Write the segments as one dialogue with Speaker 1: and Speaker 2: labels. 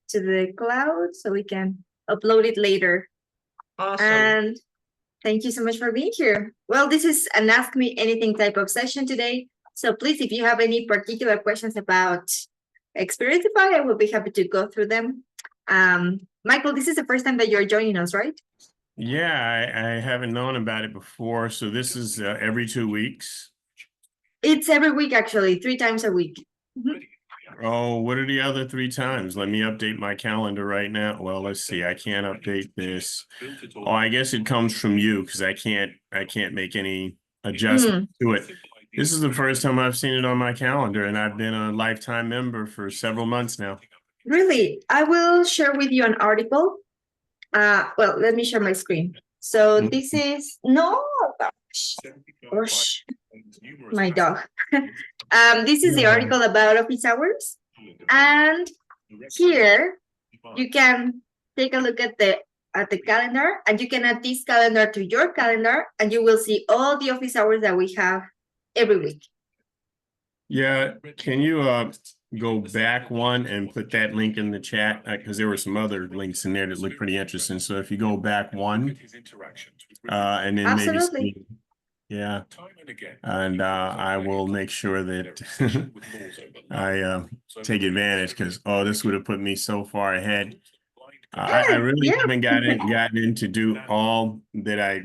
Speaker 1: to the cloud so we can upload it later.
Speaker 2: Awesome.
Speaker 1: And thank you so much for being here. Well, this is an Ask Me Anything type of session today. So please, if you have any particular questions about Experientify, I will be happy to go through them. Michael, this is the first time that you're joining us, right?
Speaker 3: Yeah, I haven't known about it before. So this is every 2 weeks.
Speaker 1: It's every week, actually, 3 times a week.
Speaker 3: Oh, what are the other 3 times? Let me update my calendar right now. Well, let's see. I can't update this. Oh, I guess it comes from you because I can't make any adjustment to it. This is the first time I've seen it on my calendar, and I've been a lifetime member for several months now.
Speaker 1: Really? I will share with you an article. Well, let me share my screen. So this is gosh, my dog. This is the article about office hours, and here you can take a look at the calendar, and you can add this calendar to your calendar, and you will see all the office hours that we have every week.
Speaker 3: Yeah, can you go back one and put that link in the chat? Because there were some other links in there that look pretty interesting. So if you go back one, and then
Speaker 1: Absolutely.
Speaker 3: maybe, yeah, and I will make sure that I take advantage because this would have put me so far ahead. I really haven't gotten in to do all that I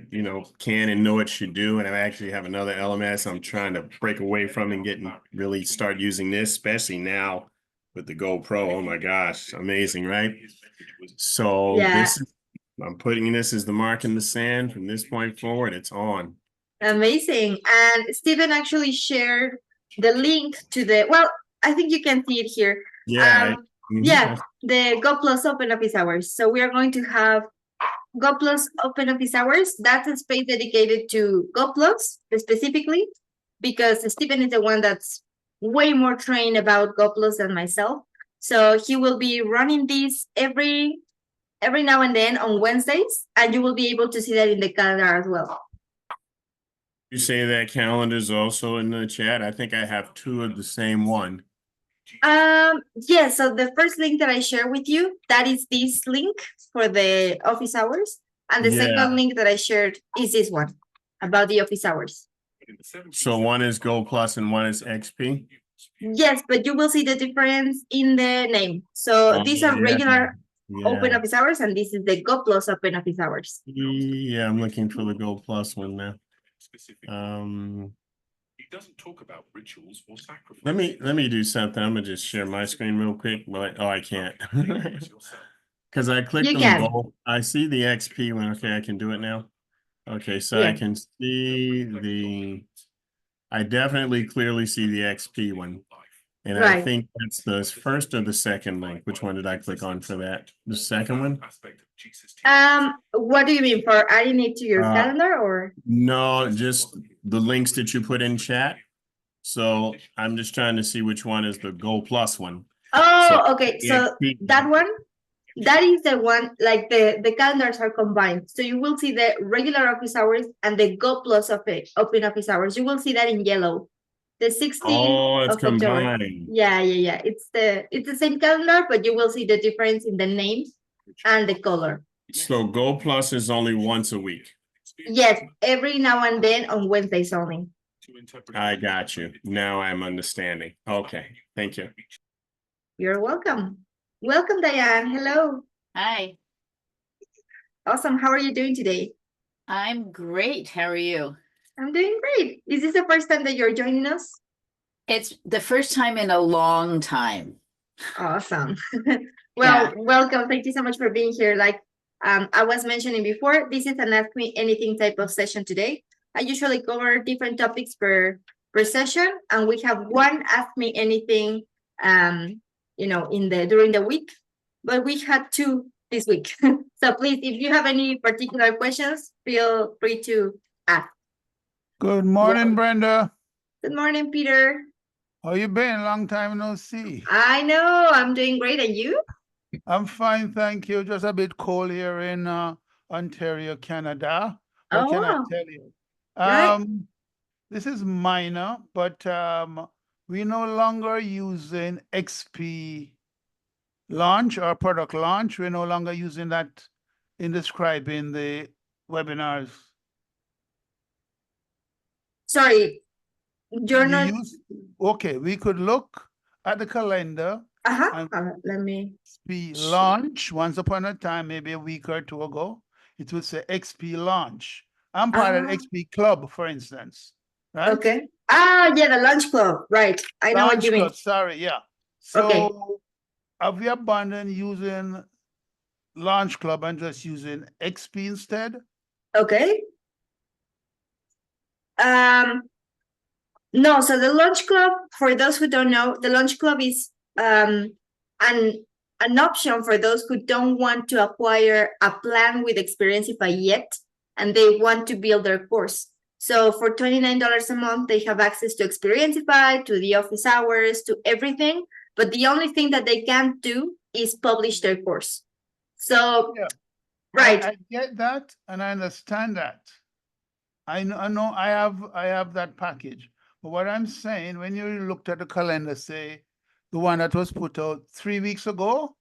Speaker 3: can and know it should do, and I actually have another LMS I'm trying to break away from and really start using this, especially now with the GoPro. Oh my gosh, amazing, right? So I'm putting this as the mark in the sand. From this point forward, it's on.
Speaker 1: Amazing. And Stephen actually shared the link to well, I think you can see it here.
Speaker 3: Yeah.
Speaker 1: The Go Plus Open Office Hours. So we are going to have Go Plus Open Office Hours. That's a space dedicated to Go Plus specifically, because Stephen is the one that's way more trained about Go Plus than myself. So he will be running this every now and then on Wednesdays, and you will be able to see that in the calendar as well.
Speaker 3: You say that calendar is also in the chat? I think I have 2 of the same one.
Speaker 1: Yeah, so the first link that I share with you, that is this link for the office hours. And the second link that I shared is this one about the office hours.
Speaker 3: So one is Go Plus and one is XP?
Speaker 1: Yes, but you will see the difference in the name. So these are regular open office hours, and this is the Go Plus open office hours.
Speaker 3: Yeah, I'm looking for the Go Plus one now.
Speaker 2: He doesn't talk about rituals or sacrifice.
Speaker 3: Let me do something. I'm gonna just share my screen real quick. But I can't because I clicked on Go. I see the XP one. Okay, I can do it now. Okay, so I can see I definitely clearly see the XP one. And I think that's the first or the second link. Which one did I click on for that? The second one?
Speaker 1: What do you mean, for adding it to your calendar, or?
Speaker 3: No, just the links that you put in chat. So I'm just trying to see which one is the Go Plus one.
Speaker 1: Oh, okay. So that one, that is the one, like the calendars are combined. So you will see the regular office hours and the Go Plus open office hours. You will see that in yellow. The 16th
Speaker 3: it's
Speaker 1: of October.
Speaker 3: combined.
Speaker 1: Yeah. It's the same calendar, but you will see the difference in the name and the color.
Speaker 3: So Go Plus is only once a week.
Speaker 1: Yes, every now and then on Wednesdays only.
Speaker 3: I got you. Now I'm understanding. Okay, thank you.
Speaker 1: You're welcome. Welcome, Diane. Hello.
Speaker 4: Hi.
Speaker 1: Awesome. How are you doing today?
Speaker 4: I'm great. How are you?
Speaker 1: I'm doing great. Is this the first time that you're joining us?
Speaker 4: It's the first time in a long time.
Speaker 1: Awesome. Well, welcome. Thank you so much for being here. Like I was mentioning before, this is an Ask Me Anything type of session today. I usually cover different topics per session, and we have one Ask Me Anything during the week, but we had 2 this week. So please, if you have any particular questions, feel free to ask.
Speaker 5: Good morning, Brenda.
Speaker 1: Good morning, Peter.
Speaker 5: How you been? Long time no see.
Speaker 1: I know, I'm doing great. And you?
Speaker 5: I'm fine, thank you. Just a bit cold here in Ontario, Canada. What can I tell you?
Speaker 1: Right.
Speaker 5: This is minor, but we're no longer using XP launch or product launch. We're no longer using that in describing the webinars.
Speaker 1: Sorry, you're
Speaker 5: You
Speaker 1: not.
Speaker 5: okay, we could look at the calendar and
Speaker 1: Let me.
Speaker 5: XP launch once upon a time, maybe a week or two ago. It would say XP launch. I'm part of the XP club, for instance. Right?
Speaker 1: Okay. Ah, yeah, the lunch club. Right. I know what
Speaker 5: Launch
Speaker 1: you mean.
Speaker 5: club, sorry, yeah. So
Speaker 1: Okay.
Speaker 5: have we abandoned using launch club and just using XP instead?
Speaker 1: Okay. No, so the Launch Club, for those who don't know, the Launch Club is an option for those who don't want to acquire a plan with Experienceify yet, and they want to build their course. So for $29 a month, they have access to Experienceify, to the office hours, to everything. But the only thing that they can't do is publish their course. So,
Speaker 5: Yeah.
Speaker 1: right.
Speaker 5: I get that and I understand that. I know I have that package. But what I'm saying, when you looked at the calendar, say the one that was put out 3 weeks ago,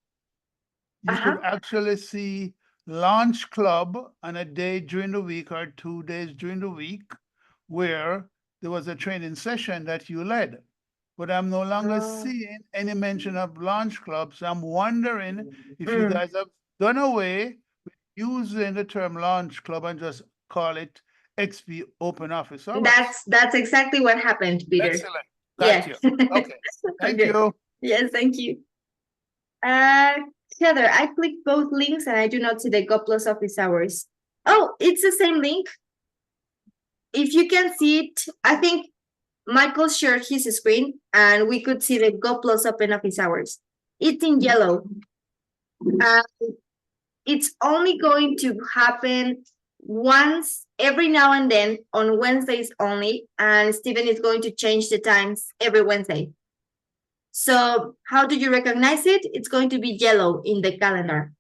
Speaker 5: you could actually see launch club on a day during the week or 2 days during the week where there was a training session that you led. But I'm no longer seeing any mention of launch club. So I'm wondering if you guys have done away with using the term launch club and just call it XP Open Office Hours.
Speaker 1: That's exactly what happened, Peter.
Speaker 5: Excellent. Got you. Okay. Thank you.
Speaker 1: Yes, thank you. Heather, I clicked both links and I do not see the Go Plus office hours. Oh, it's the same link. If you can see it, I think Michael shared his screen and we could see the Go Plus Open Office hours. It's in yellow. It's only going to happen once every now and then on Wednesdays only, and Stephen is going to change the times every Wednesday. So how do you recognize it? It's going to be yellow in the calendar.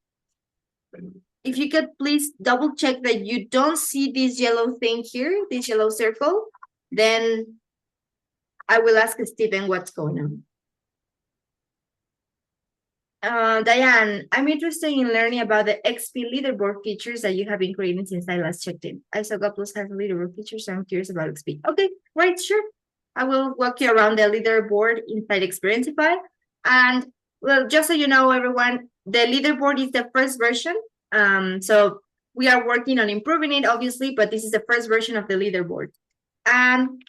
Speaker 1: If you could please double check that you don't see this yellow thing here, this yellow circle, then I will ask Stephen what's going on. Diane, I'm interested in learning about the XP leaderboard features that you have been creating since I last checked in. I saw Go Plus has a leaderboard feature, so I'm curious about XP. Okay, right, sure. I will walk you around the leaderboard inside Experienceify. And well, just so you know, everyone, the leaderboard is the first version. So we are working on improving it, obviously, but this is the first version of the leaderboard. And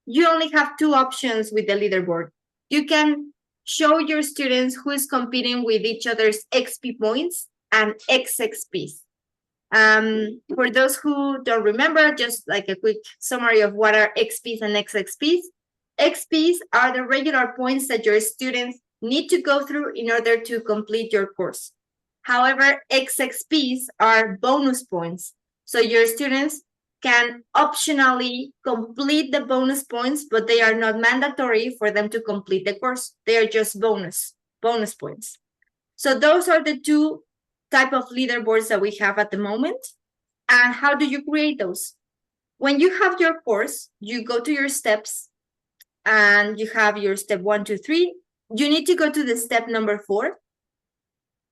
Speaker 1: you only have two options with the leaderboard. You can show your students who is competing with each other's XP points and XXPs. For those who don't remember, just like a quick summary of what are XPs and XXPs. XPs are the regular points that your students need to go through in order to complete your course. However, XXPs are bonus points. So your students can optionally complete the bonus points, but they are not mandatory for them to complete the course. They are just bonus points. So those are the two type of leaderboards that we have at the moment. And how do you create those? When you have your course, you go to your steps and you have your step 1, 2, 3. You need to go to the step number 4.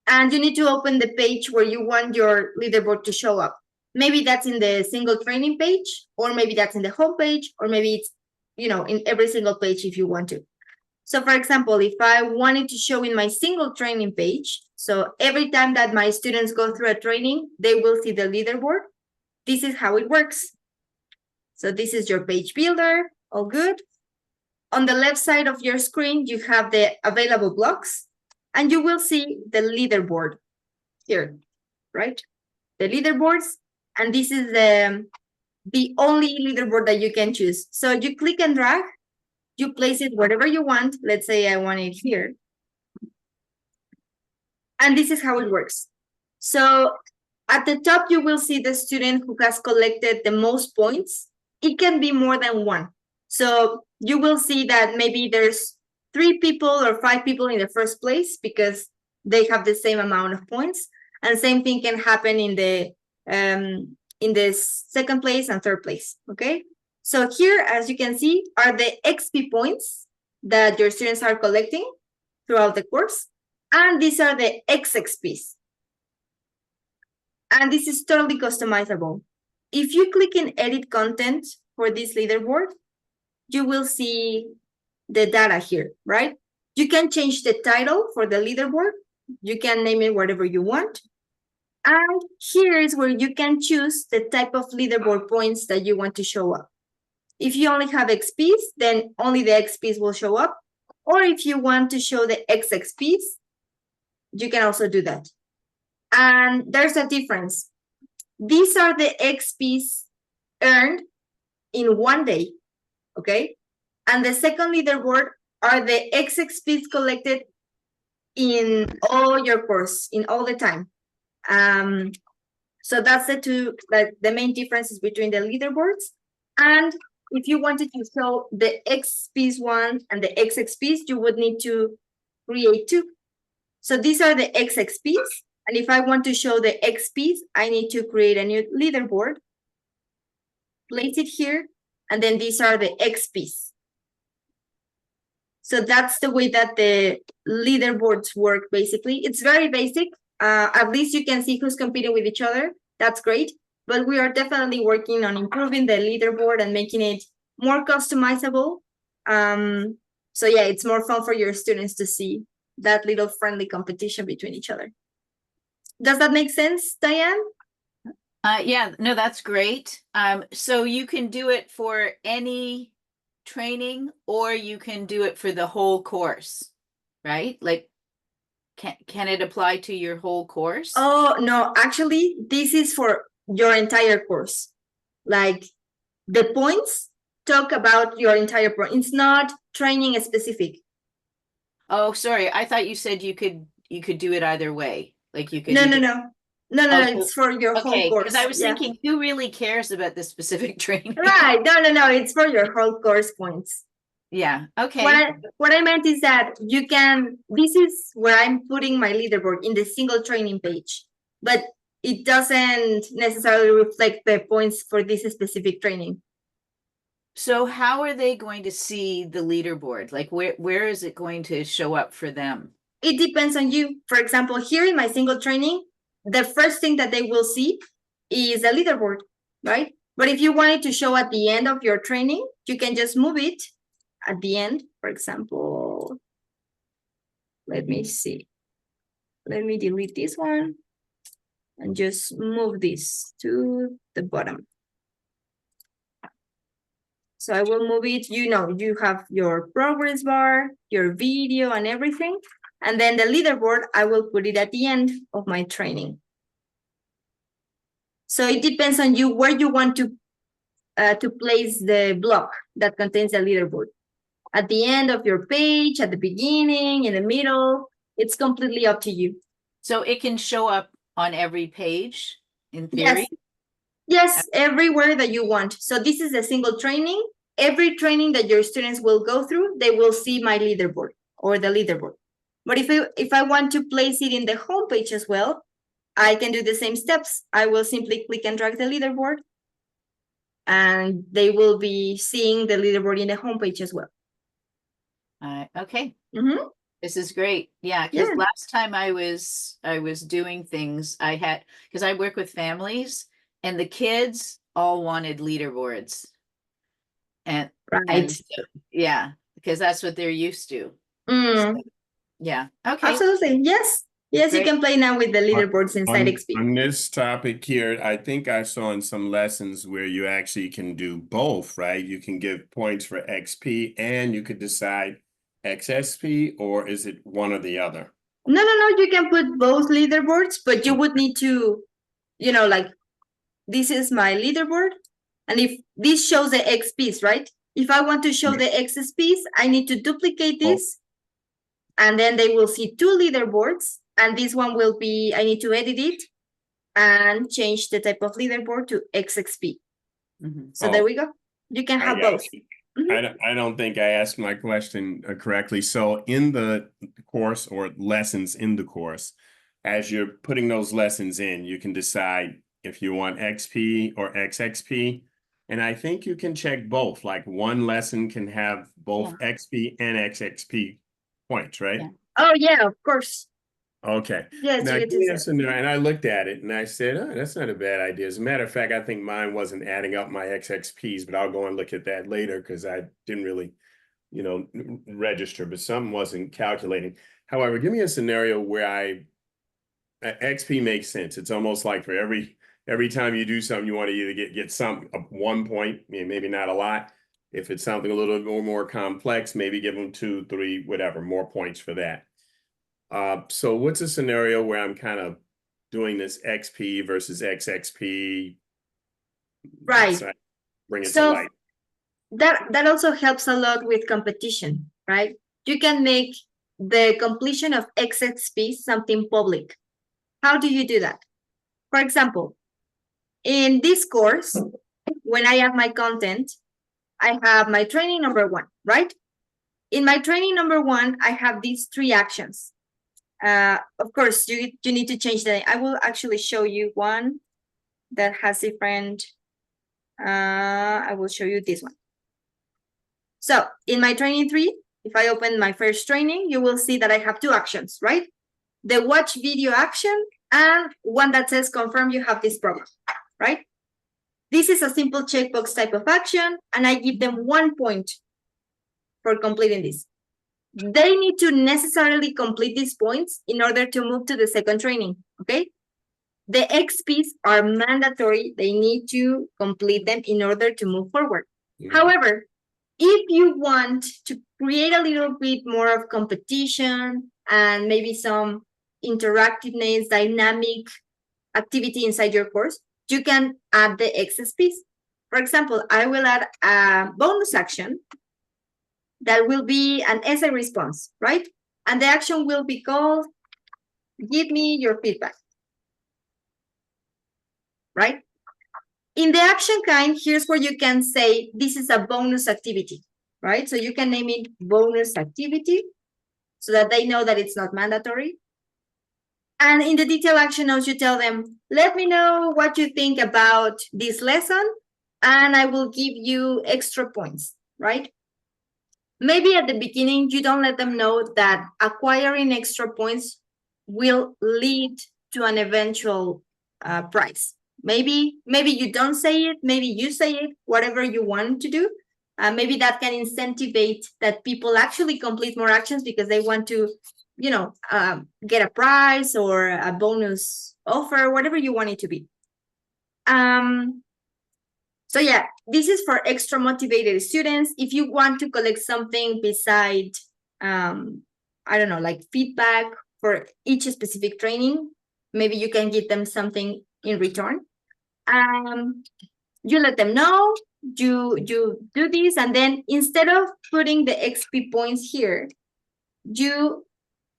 Speaker 1: And you need to open the page where you want your leaderboard to show up. Maybe that's in the single training page, or maybe that's in the home page, or maybe it's, in every single page if you want to. So for example, if I wanted to show in my single training page, so every time that my students go through a training, they will see the leaderboard. This is how it works. So this is your page builder, all good. On the left side of your screen, you have the available blocks, and you will see the leaderboard here, right? The leaderboards. And this is the only leaderboard that you can choose. So you click and drag, you place it wherever you want. Let's say I want it here. And this is how it works. So at the top, you will see the student who has collected the most points. It can be more than one. So you will see that maybe there's 3 people or 5 people in the first place because they have the same amount of points. And same thing can happen in the second place and third place, okay? So here, as you can see, are the XP points that your students are collecting throughout the course. And these are the XXPs. And this is totally customizable. If you click in edit content for this leaderboard, you will see the data here, right? You can change the title for the leaderboard. You can name it whatever you want. And here is where you can choose the type of leaderboard points that you want to show up. If you only have XPs, then only the XPs will show up. Or if you want to show the XXPs, you can also do that. And there's a difference. These are the XPs earned in one day, okay? And the second leaderboard are the XXPs collected in all your course, in all the time. So that's the main differences between the leaderboards. And if you wanted to show the XPs one and the XXPs, you would need to create two. So these are the XXPs. And if I want to show the XPs, I need to create a new leaderboard, place it here, and then these are the XPs. So that's the way that the leaderboards work, basically. It's very basic. At least you can see who's competing with each other. That's great. But we are definitely working on improving the leaderboard and making it more customizable. So yeah, it's more fun for your students to see that little friendly competition between each other. Does that make sense, Diane?
Speaker 4: Yeah, no, that's great. So you can do it for any training, or you can do it for the whole course, right? Like, can it apply to your whole course?
Speaker 1: Oh, no, actually, this is for your entire course. Like, the points talk about your entire course. It's not training specific.
Speaker 4: Oh, sorry. I thought you said you could do it either way. Like you could.
Speaker 1: No,
Speaker 4: Okay.
Speaker 1: it's for your whole
Speaker 4: Okay,
Speaker 1: course.
Speaker 4: because I was
Speaker 1: Yeah.
Speaker 4: thinking, who really cares about this specific training?
Speaker 1: Right, no, it's for your whole course points.
Speaker 4: Yeah, okay.
Speaker 1: What I meant is that you can, this is where I'm putting my leaderboard in the single training page, but it doesn't necessarily reflect the points for this specific training.
Speaker 4: So how are they going to see the leaderboard? Like where is it going to show up for them?
Speaker 1: It depends on you. For example, here in my single training, the first thing that they will see is a leaderboard, right? But if you want it to show at the end of your training, you can just move it at the end. For example, let me see. Let me delete this one and just move this to the bottom. So I will move it, you know, you have your progress bar, your video and everything. And then the leaderboard, I will put it at the end of my training. So it depends on you where you want to place the block that contains the leaderboard. At the end of your page, at the beginning, in the middle, it's completely up to you.
Speaker 4: So it can show up on every page in theory?
Speaker 1: Yes, everywhere that you want. So this is a single training. Every training that your students will go through, they will see my leaderboard or the leaderboard. But if I want to place it in the home page as well, I can do the same steps. I will simply click and drag the leaderboard, and they will be seeing the leaderboard in the home page as well.
Speaker 4: Okay.
Speaker 1: Mm-hmm.
Speaker 4: This is great. Yeah, because
Speaker 1: Yeah.
Speaker 4: last time I was doing things, because I work with families, and the kids all wanted leaderboards. And
Speaker 1: Right.
Speaker 4: yeah, because that's what they're used to.
Speaker 1: Mm,
Speaker 4: Yeah. Okay.
Speaker 1: absolutely. Yes. Yes, you
Speaker 4: Great.
Speaker 1: can play now with the leaderboards inside XP.
Speaker 3: On this topic here, I think I saw in some lessons where you actually can do both, right? You can give points for XP and you could decide XSP, or is it one or the other?
Speaker 1: No, you can put both leaderboards, but you would need to, you know, like, this is my leaderboard. And if this shows the XPs, right? If I want to show the XSPs, I need to duplicate this. And then they will see two leaderboards. And this one will be, I need to edit it and change the type of leaderboard to XXP.
Speaker 4: Mhm.
Speaker 1: So there we go. You can have both.
Speaker 3: I don't think I asked my question correctly. So in the course or lessons in the course, as you're putting those lessons in, you can decide if you want XP or XXP. And I think you can check both, like one lesson can have both XP and XXP points, right?
Speaker 4: Yeah.
Speaker 1: Oh yeah, of course.
Speaker 3: Okay.
Speaker 1: Yes,
Speaker 3: Now,
Speaker 1: you get
Speaker 3: give me
Speaker 1: to
Speaker 3: a scenario, and I looked at it and I said, oh, that's not a bad idea. As a matter of fact, I think mine wasn't adding up my XXPs, but I'll go and look at that later because I didn't really, register, but something wasn't calculating. However, give me a scenario where XP makes sense. It's almost like for every time you do something, you want to either get some 1 point, maybe not a lot. If it's something a little bit more complex, maybe give them 2, 3, whatever, more points for that. So what's a scenario where I'm kind of doing this XP versus XXP?
Speaker 1: Right.
Speaker 3: Bring it to
Speaker 1: So
Speaker 3: light.
Speaker 1: that also helps a lot with competition, right? You can make the completion of XXP something public. How do you do that? For example, in this course, when I have my content, I have my training number 1, right? In my training number 1, I have these 3 actions. Of course, you need to change the. I will actually show you one that has different. I will show you this one. So in my training 3, if I open my first training, you will see that I have 2 actions, right? The watch video action and one that says confirm you have this program, right? This is a simple checkbox type of action, and I give them 1 point for completing this. They need to necessarily complete these points in order to move to the second training, okay? The XPs are mandatory. They need to complete them in order to move forward. However, if you want to create a little bit more of competition and maybe some interactiveness, dynamic activity inside your course, you can add the XSPs. For example, I will add a bonus action that will be an essay response, right? And the action will be called, give me your feedback, right? In the action kind, here's where you can say, this is a bonus activity, right? So you can name it bonus activity so that they know that it's not mandatory. And in the detail action notes, you tell them, let me know what you think about this lesson, and I will give you extra points, right? Maybe at the beginning, you don't let them know that acquiring extra points will lead to an eventual prize. Maybe you don't say it, maybe you say it, whatever you want to do. Maybe that can incentivize that people actually complete more actions because they want to, get a prize or a bonus offer, whatever you want it to be. So yeah, this is for extra motivated students. If you want to collect something beside, I don't know, like feedback for each specific training, maybe you can give them something in return. You let them know, you do this, and then instead of putting the XP points here, you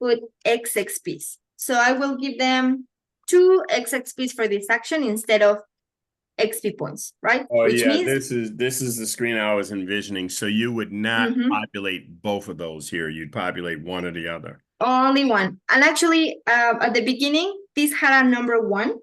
Speaker 1: put XXPs. So I will give them 2 XXPs for this action instead of XP points, right?
Speaker 3: Oh,
Speaker 1: which
Speaker 3: yeah,
Speaker 1: means
Speaker 3: this is the screen I was envisioning. So you would not populate both of those here. You'd populate one or the other.
Speaker 1: only one. And actually, at the beginning, this had a number 1.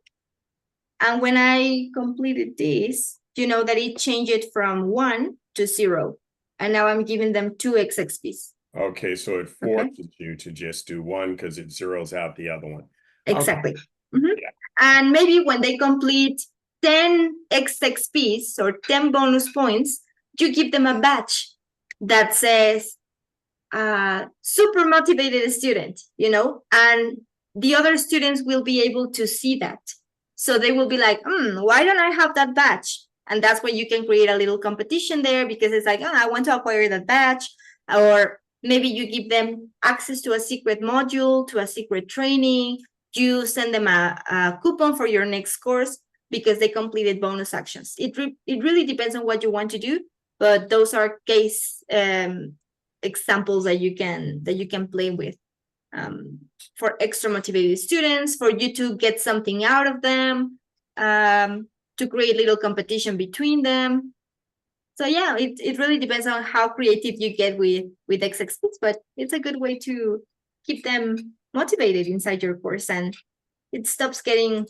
Speaker 1: And when I completed this, you know that it changed it from 1 to 0. And now I'm giving them 2 XXPs.
Speaker 3: Okay, so it forces you to just do one because it zeroes out the other one.
Speaker 1: Exactly.
Speaker 3: Okay.
Speaker 1: Yeah. And maybe when they complete 10 XXPs or 10 bonus points, you give them a badge that says super motivated student, and the other students will be able to see that. So they will be like, why don't I have that badge? And that's where you can create a little competition there because it's like, I want to acquire that badge. Or maybe you give them access to a secret module, to a secret training. You send them a coupon for your next course because they completed bonus actions. It really depends on what you want to do, but those are case examples that you can play with for extra motivated students, for you to get something out of them, to create little competition between them. So yeah, it really depends on how creative you get with XXPs, but it's a good way to keep them motivated inside your course, and it stops getting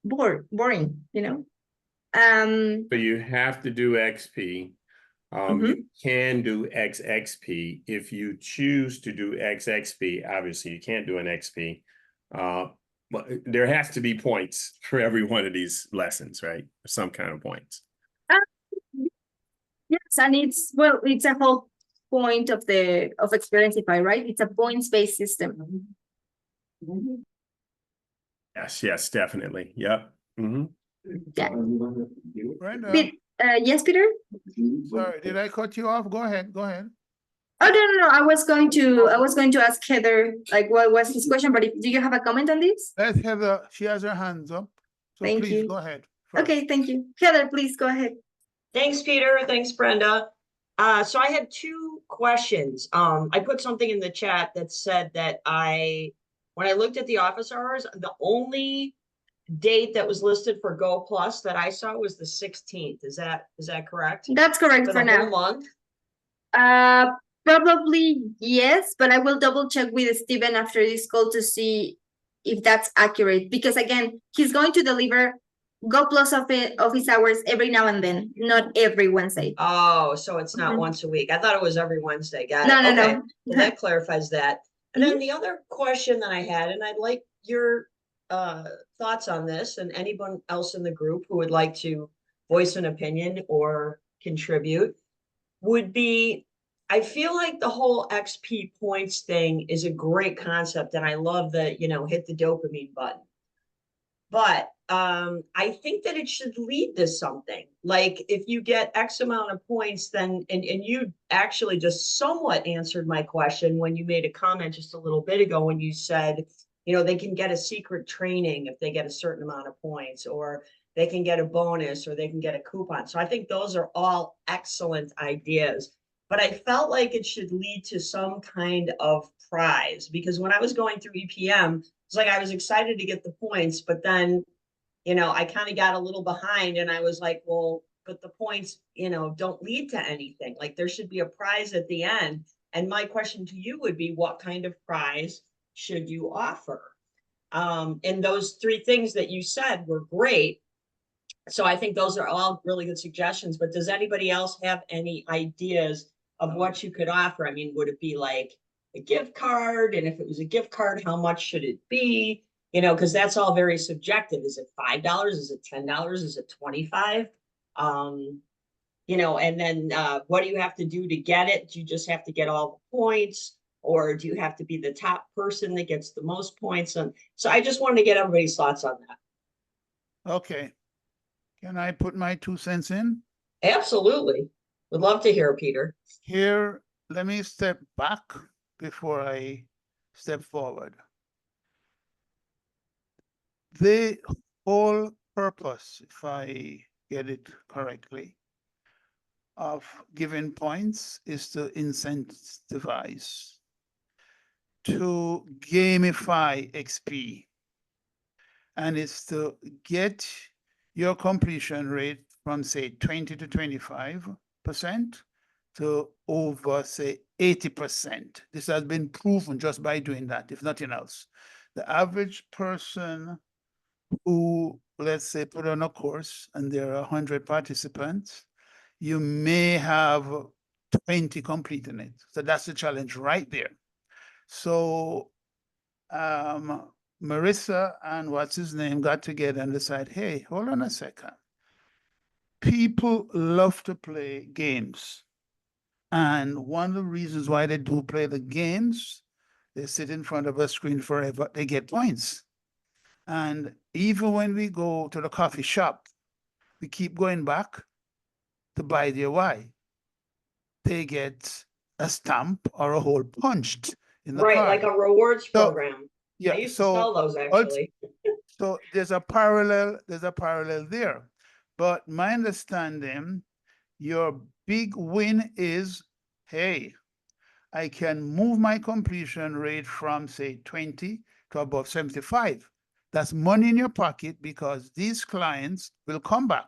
Speaker 1: boring.
Speaker 3: So you have to do XP. You can do XXP. If you choose to do XXP, obviously you can't do an XP. But there has to be points for every one of these lessons, right? Some kind of points.
Speaker 1: Yes, and it's a whole point of Experienceify, right? It's a points-based system.
Speaker 3: Yes, definitely. Yep. Mhm.
Speaker 1: Yeah.
Speaker 5: Brenda,
Speaker 1: Yes, Peter?
Speaker 5: sorry, did I cut you off? Go ahead, go ahead.
Speaker 1: Oh, no. I was going to ask Heather, like, what was his question, but do you have a comment on this?
Speaker 5: Let's Heather, she has her hands up. So
Speaker 1: Thank
Speaker 5: please
Speaker 1: you.
Speaker 5: go ahead. first.
Speaker 1: Okay, thank you. Heather, please go ahead.
Speaker 6: Thanks, Peter. Thanks, Brenda. So I had two questions. I put something in the chat that said that when I looked at the office hours, the only date that was listed for Go Plus that I saw was the 16th. Is that correct?
Speaker 1: That's correct
Speaker 6: For
Speaker 1: for
Speaker 6: the whole
Speaker 1: now.
Speaker 6: month?
Speaker 1: Probably yes, but I will double check with Steven after this call to see if that's accurate. Because again, he's going to deliver Go Plus office hours every now and then, not every Wednesday.
Speaker 6: Oh, so it's not
Speaker 1: Mhm.
Speaker 6: once a week. I thought it was every Wednesday. Got
Speaker 1: No,
Speaker 6: it.
Speaker 1: no,
Speaker 6: Okay.
Speaker 1: no.
Speaker 6: Well, that clarifies that. And then the other question that I had, and I'd like your thoughts on this, and anyone else in the group who would like to voice an opinion or contribute, would be, I feel like the whole XP points thing is a great concept, and I love the, hit the dopamine button. But I think that it should lead to something. Like if you get X amount of points, then and you actually just somewhat answered my question when you made a comment just a little bit ago when you said, they can get a secret training if they get a certain amount of points, or they can get a bonus, or they can get a coupon. So I think those are all excellent ideas. But I felt like it should lead to some kind of prize, because when I was going through EPM, it's like I was excited to get the points, but then, I kind of got a little behind, and I was like, well, but the points, don't lead to anything. Like there should be a prize at the end. And my question to you would be, what kind of prize should you offer? And those three things that you said were great. So I think those are all really good suggestions, but does anybody else have any ideas of what you could offer? I mean, would it be like a gift card? And if it was a gift card, how much should it be? Because that's all very subjective. Is it $5? Is it $10? Is it $25? And then what do you have to do to get it? Do you just have to get all the points? Or do you have to be the top person that gets the most points? And so I just wanted to get everybody's thoughts on that.
Speaker 5: Okay. Can I put my 2 cents in?
Speaker 6: Absolutely. Would love to hear, Peter.
Speaker 5: Here, let me step back before I step forward. The whole purpose, if I get it correctly, of giving points is to incentivize, to gamify XP, and it's to get your completion rate from say 20 to 25% to over say 80%. This has been proven just by doing that, if nothing else. The average person who, let's say, put on a course and there are 100 participants, you may have 20 completing it. So that's the challenge right there. So Marissa and what's his name got together and decided, hey, hold on a second. People love to play games. And one of the reasons why they do play the games, they sit in front of a screen forever, they get points. And even when we go to the coffee shop, we keep going back to buy their wine. They get a stamp or a hole punched in the
Speaker 6: Right,
Speaker 5: card.
Speaker 6: like a rewards
Speaker 5: So,
Speaker 6: program.
Speaker 5: yeah,
Speaker 6: I used to sell those actually.
Speaker 5: So there's a parallel there. But my understanding, your big win is, hey, I can move my completion rate from say 20 to above 75. That's money in your pocket because these clients will come back.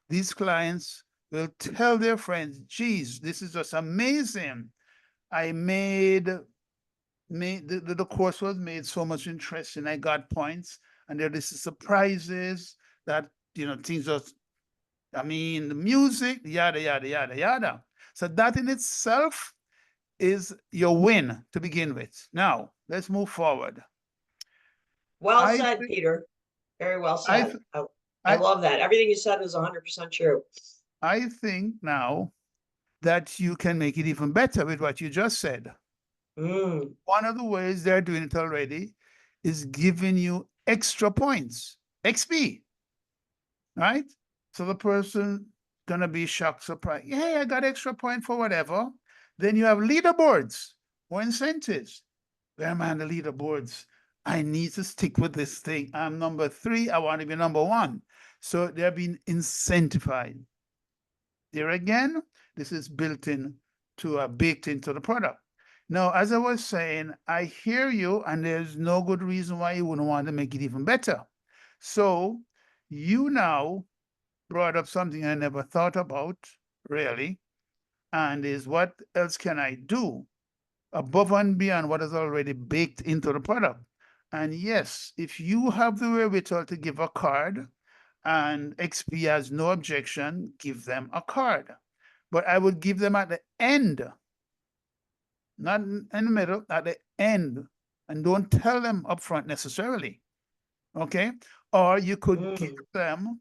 Speaker 5: These clients will tell their friends, geez, this is just amazing. I the course was made so much interesting. I got points, and there is surprises that, things just, the music, yada, yada, yada, yada. So that in itself is your win to begin with. Now, let's move forward.
Speaker 6: Well
Speaker 5: I
Speaker 6: said,
Speaker 5: think-
Speaker 6: Peter. Very well
Speaker 5: I
Speaker 6: said. I
Speaker 5: I-
Speaker 6: love that. Everything you said is 100% true.
Speaker 5: I think now that you can make it even better with what you just said.
Speaker 6: Mm,
Speaker 5: One of the ways they're doing it already is giving you extra points, XP, right? So the person gonna be shocked, surprised. Hey, I got extra point for whatever. Then you have leaderboards or incentives. Where am I on the leaderboards? I need to stick with this thing. I'm number 3. I want to be number 1. So they're being incentivized. There again, this is built in baked into the product. Now, as I was saying, I hear you, and there's no good reason why you wouldn't want to make it even better. So you now brought up something I never thought about, really, and is what else can I do above and beyond what is already baked into the product? And yes, if you have the wherewithal to give a card, and XP has no objection, give them a card. But I would give them at the end, not in the middle, at the end, and don't tell them upfront necessarily. Okay? Or you could give them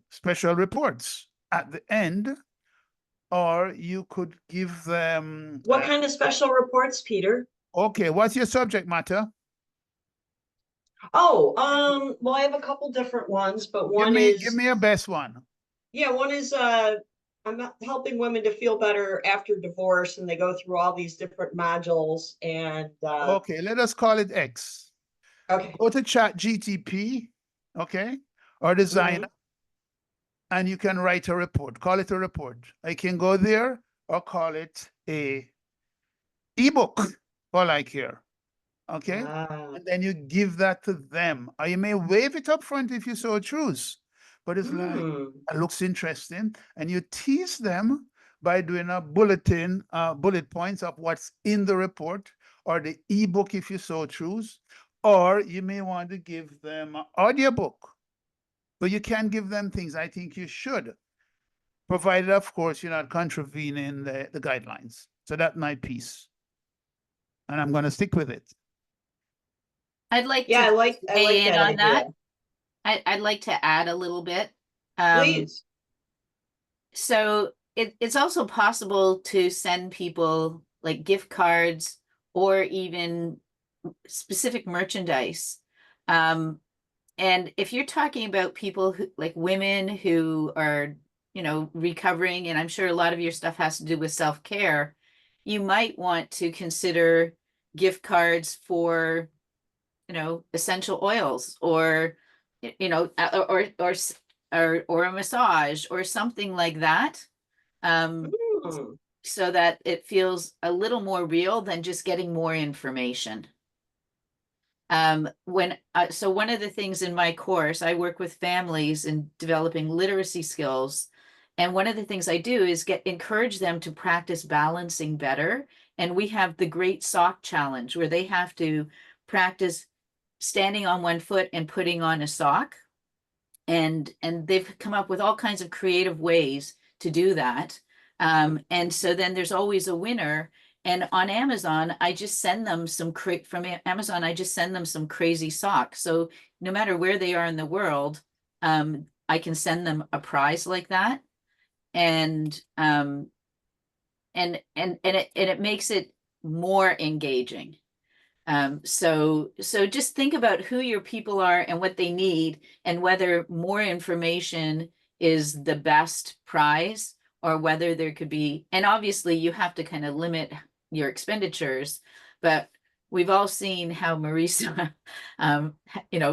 Speaker 5: special reports at the end, or you could give them
Speaker 6: what kind of special reports, Peter?
Speaker 5: okay, what's your subject matter?
Speaker 6: Oh, well, I have a couple different ones, but
Speaker 5: Give
Speaker 6: one
Speaker 5: me
Speaker 6: is,
Speaker 5: give me a best one.
Speaker 6: yeah, one is, I'm helping women to feel better after divorce, and they go through all these different modules and,
Speaker 5: Okay, let us call it X.
Speaker 6: okay.
Speaker 5: Go to Chat GTP, okay, or Designer, and you can write a report. Call it a report. I can go there or call it a ebook, all like here, okay?
Speaker 6: Ah,
Speaker 5: And then you give that to them, or you may wave it up front if you so choose. But it's like,
Speaker 6: hmm.
Speaker 5: it looks interesting, and you tease them by doing a bulletin, bullet points of what's in the report, or the ebook if you so choose, or you may want to give them an audiobook. But you can give them things. I think you should, provided, of course, you're not contravening the guidelines. So that's my piece, and I'm going to stick with it.
Speaker 4: I'd like
Speaker 6: Yeah, I
Speaker 4: to
Speaker 6: like
Speaker 4: weigh in
Speaker 6: that
Speaker 4: on that.
Speaker 6: idea.
Speaker 4: I'd like to add a little bit.
Speaker 6: Please.
Speaker 4: So it's also possible to send people like gift cards or even specific merchandise. And if you're talking about people who, like women who are, recovering, and I'm sure a lot of your stuff has to do with self-care, you might want to consider gift cards for, essential oils or, or a massage or something like that.
Speaker 6: Hmm.
Speaker 4: So that it feels a little more real than just getting more information. So one of the things in my course, I work with families in developing literacy skills. And one of the things I do is encourage them to practice balancing better. And we have the Great Sock Challenge where they have to practice standing on one foot and putting on a sock. And they've come up with all kinds of creative ways to do that. And so then there's always a winner. And on Amazon, I just send them some Amazon, I just send them some crazy socks. So no matter where they are in the world, I can send them a prize like that. And it makes it more engaging. So just think about who your people are and what they need and whether more information is the best prize or whether there could be, and obviously you have to kind of limit your expenditures, but we've all seen how Marisa,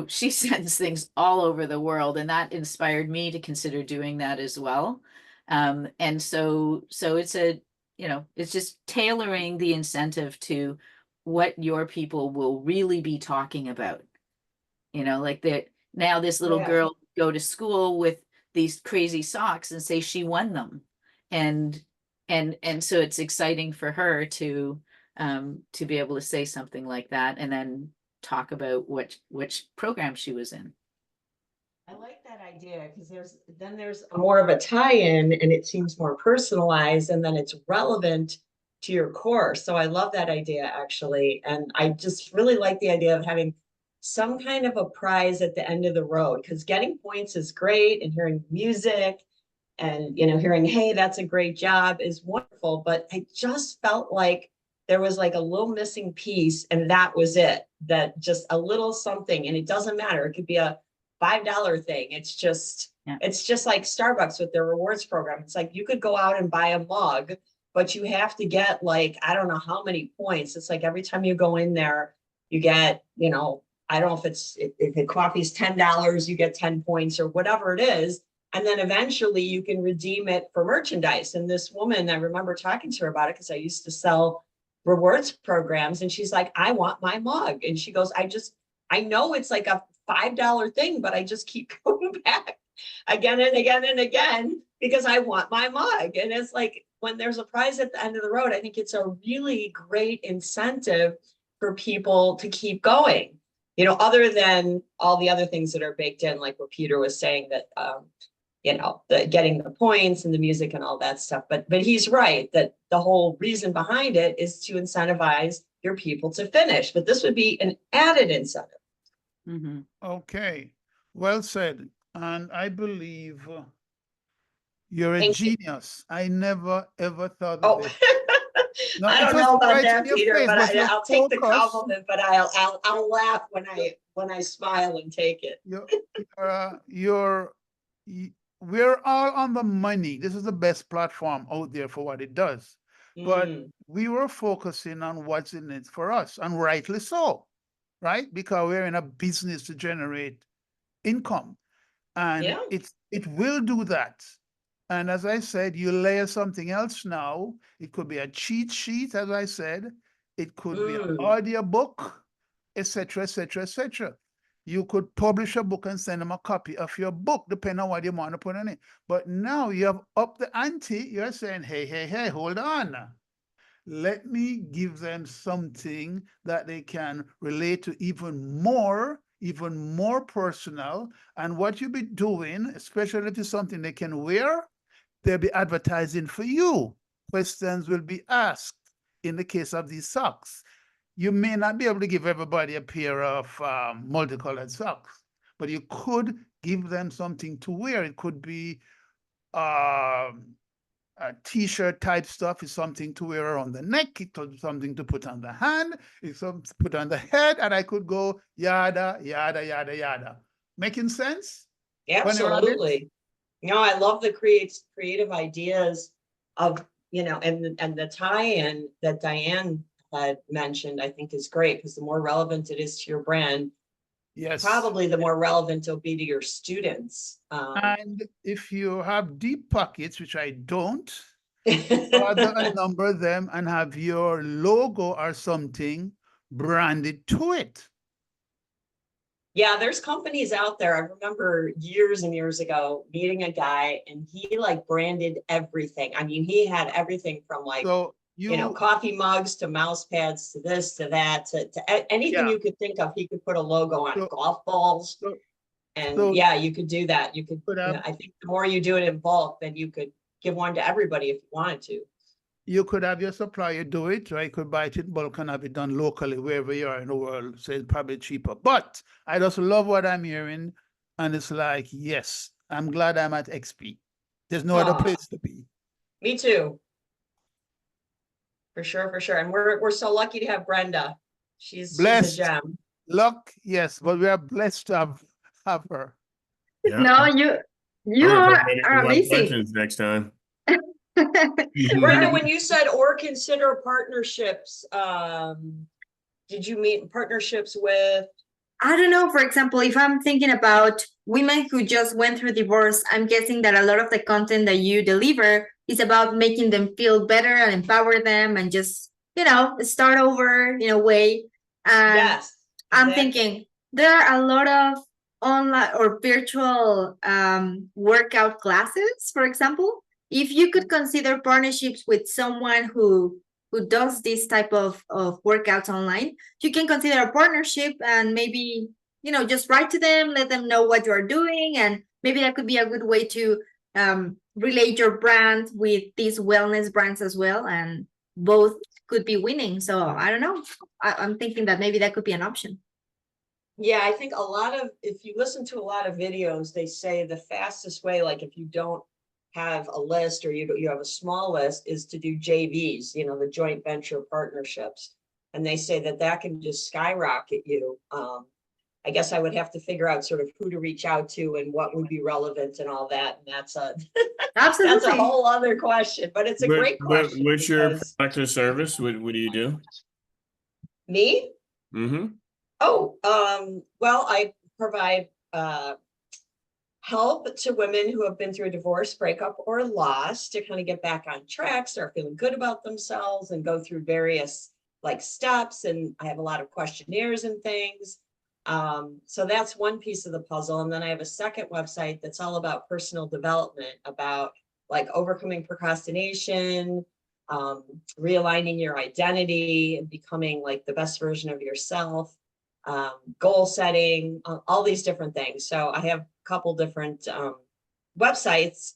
Speaker 4: she sends things all over the world, and that inspired me to consider doing that as well. And so it's just tailoring the incentive to what your people will really be talking about. Like now this little
Speaker 6: Yeah.
Speaker 4: girl go to school with these crazy socks and say she won them. And so it's exciting for her to be able to say something like that and then talk about which program she was in.
Speaker 6: I like that idea because there's more of a tie-in and it seems more personalized and then it's relevant to your course. So I love that idea actually. And I just really like the idea of having some kind of a prize at the end of the road, because getting points is great, and hearing music and, you know, hearing, hey, that's a great job is wonderful. But I just felt like there was like a little missing piece, and that was it. That just a little something, and it doesn't matter. It could be a $5 thing. It's just,
Speaker 4: Yeah.
Speaker 6: it's just like Starbucks with their rewards program. It's like you could go out and buy a mug, but you have to get like, I don't know how many points. It's like every time you go in there, you get, you know, I don't know if it's, if the coffee's $10, you get 10 points or whatever it is. And then eventually you can redeem it for merchandise. And this woman, I remember talking to her about it because I used to sell rewards programs, and she's like, I want my mug. And she goes, I know it's like a $5 thing, but I just keep going back again and again and again because I want my mug. And it's like, when there's a prize at the end of the road, I think it's a really great incentive for people to keep going, you know, other than all the other things that are baked in, like what Peter was saying, that, you know, the getting the points and the music and all that stuff. But he's right that the whole reason behind it is to incentivize your people to finish. But this would be an added incentive.
Speaker 4: Mhm.
Speaker 5: Okay, well said. And I believe you're a
Speaker 6: Thank you.
Speaker 5: genius. I never ever thought of
Speaker 6: Oh,
Speaker 5: it. No,
Speaker 6: I
Speaker 5: it
Speaker 6: don't
Speaker 5: was
Speaker 6: know about
Speaker 5: right in
Speaker 6: that,
Speaker 5: your
Speaker 6: Peter,
Speaker 5: face,
Speaker 6: but
Speaker 5: your
Speaker 6: I'll take the
Speaker 5: focus,
Speaker 6: compliment, but I'll laugh when I smile and take it.
Speaker 5: we're all on the money. This is the best platform out there for what it does. But
Speaker 6: Mm,
Speaker 5: we were focusing on what's in it for us, and rightly so, right? Because we're in a business to generate income, and
Speaker 6: Yeah.
Speaker 5: it will do that. And as I said, you layer something else now. It could be a cheat sheet, as I said. It could be an
Speaker 6: Mm.
Speaker 5: audio book, etc., etc., etc. You could publish a book and send them a copy of your book, depending on what you want to put in it. But now you have upped the ante. You're saying, hey, hold on. Let me give them something that they can relate to even more personal. And what you'll be doing, especially if it's something they can wear, they'll be advertising for you. Questions will be asked in the case of these socks. You may not be able to give everybody a pair of multicolored socks, but you could give them something to wear. It could be a t-shirt type stuff, is something to wear around the neck. It could be something to put on the hand. It's something to put on the head, and I could go yada, yada, yada, yada. Making sense? Bunny Rabbit?
Speaker 6: Absolutely. No, I love the creative ideas of, you know, and the tie-in that Diane had mentioned, I think is great, because the more relevant it is to your brand,
Speaker 5: Yes.
Speaker 6: probably the more relevant it'll be to your students.
Speaker 5: And if you have deep pockets, which I don't, order a number of them and have your logo or something branded to it.
Speaker 6: Yeah, there's companies out there. I remember years and years ago meeting a guy, and he like branded everything. I mean, he had everything from like,
Speaker 5: So
Speaker 6: you know, coffee mugs to mouse pads to this to that to anything
Speaker 5: Yeah.
Speaker 6: you could think of. He could put a logo on
Speaker 5: So-
Speaker 6: golf balls.
Speaker 5: so-
Speaker 6: And
Speaker 5: so-
Speaker 6: yeah, you could do that. You could,
Speaker 5: But,
Speaker 6: you know, I think the more you do it in bulk, then you could give one to everybody if you wanted to.
Speaker 5: You could have your supplier do it, or you could buy it in bulk and have it done locally wherever you are in the world. So it's probably cheaper. But I just love what I'm hearing. And it's like, yes, I'm glad I'm at XP. There's no other
Speaker 6: Aw.
Speaker 5: place to be.
Speaker 6: Me too. For sure, for sure. And we're so lucky to have Brenda. She's a
Speaker 5: Blessed.
Speaker 6: gem.
Speaker 5: Luck, yes, but we are blessed to have her.
Speaker 3: Yeah.
Speaker 1: No, you
Speaker 3: I'm gonna
Speaker 1: are,
Speaker 3: put Brenda
Speaker 1: are
Speaker 3: in my
Speaker 1: amazing.
Speaker 3: questions next time.
Speaker 6: Brenda, when you said or consider partnerships, did you mean partnerships with?
Speaker 1: I don't know, for example, if I'm thinking about women who just went through divorce, I'm guessing that a lot of the content that you deliver is about making them feel better and empower them and just, you know, start over in a way. And
Speaker 6: Yes.
Speaker 1: I'm
Speaker 6: exactly.
Speaker 1: thinking there are a lot of online or virtual workout classes, for example. If you could consider partnerships with someone who does this type of workouts online, you can consider a partnership and maybe, you know, just write to them, let them know what you are doing, and maybe that could be a good way to relate your brand with these wellness brands as well, and both could be winning. So I don't know. I'm thinking that maybe that could be an option.
Speaker 6: Yeah, I think if you listen to a lot of videos, they say the fastest way, like if you don't have a list or you have a small list, is to do JVs, the joint venture partnerships. And they say that can just skyrocket you. I guess I would have to figure out sort of who to reach out to and what would be relevant and all that. And that's a
Speaker 1: Absolutely.
Speaker 6: whole other question, but it's a great question.
Speaker 3: What's your
Speaker 6: because-
Speaker 3: product or service? What do you do?
Speaker 6: Me?
Speaker 3: Mm-hmm.
Speaker 6: Oh, well, I provide help to women who have been through a divorce, breakup, or loss to kind of get back on track, start feeling good about themselves, and go through various steps. And I have a lot of questionnaires and things. So that's one piece of the puzzle. And then I have a second website that's all about personal development, about overcoming procrastination, realigning your identity and becoming the best version of yourself, goal setting, all these different things. So I have a couple different websites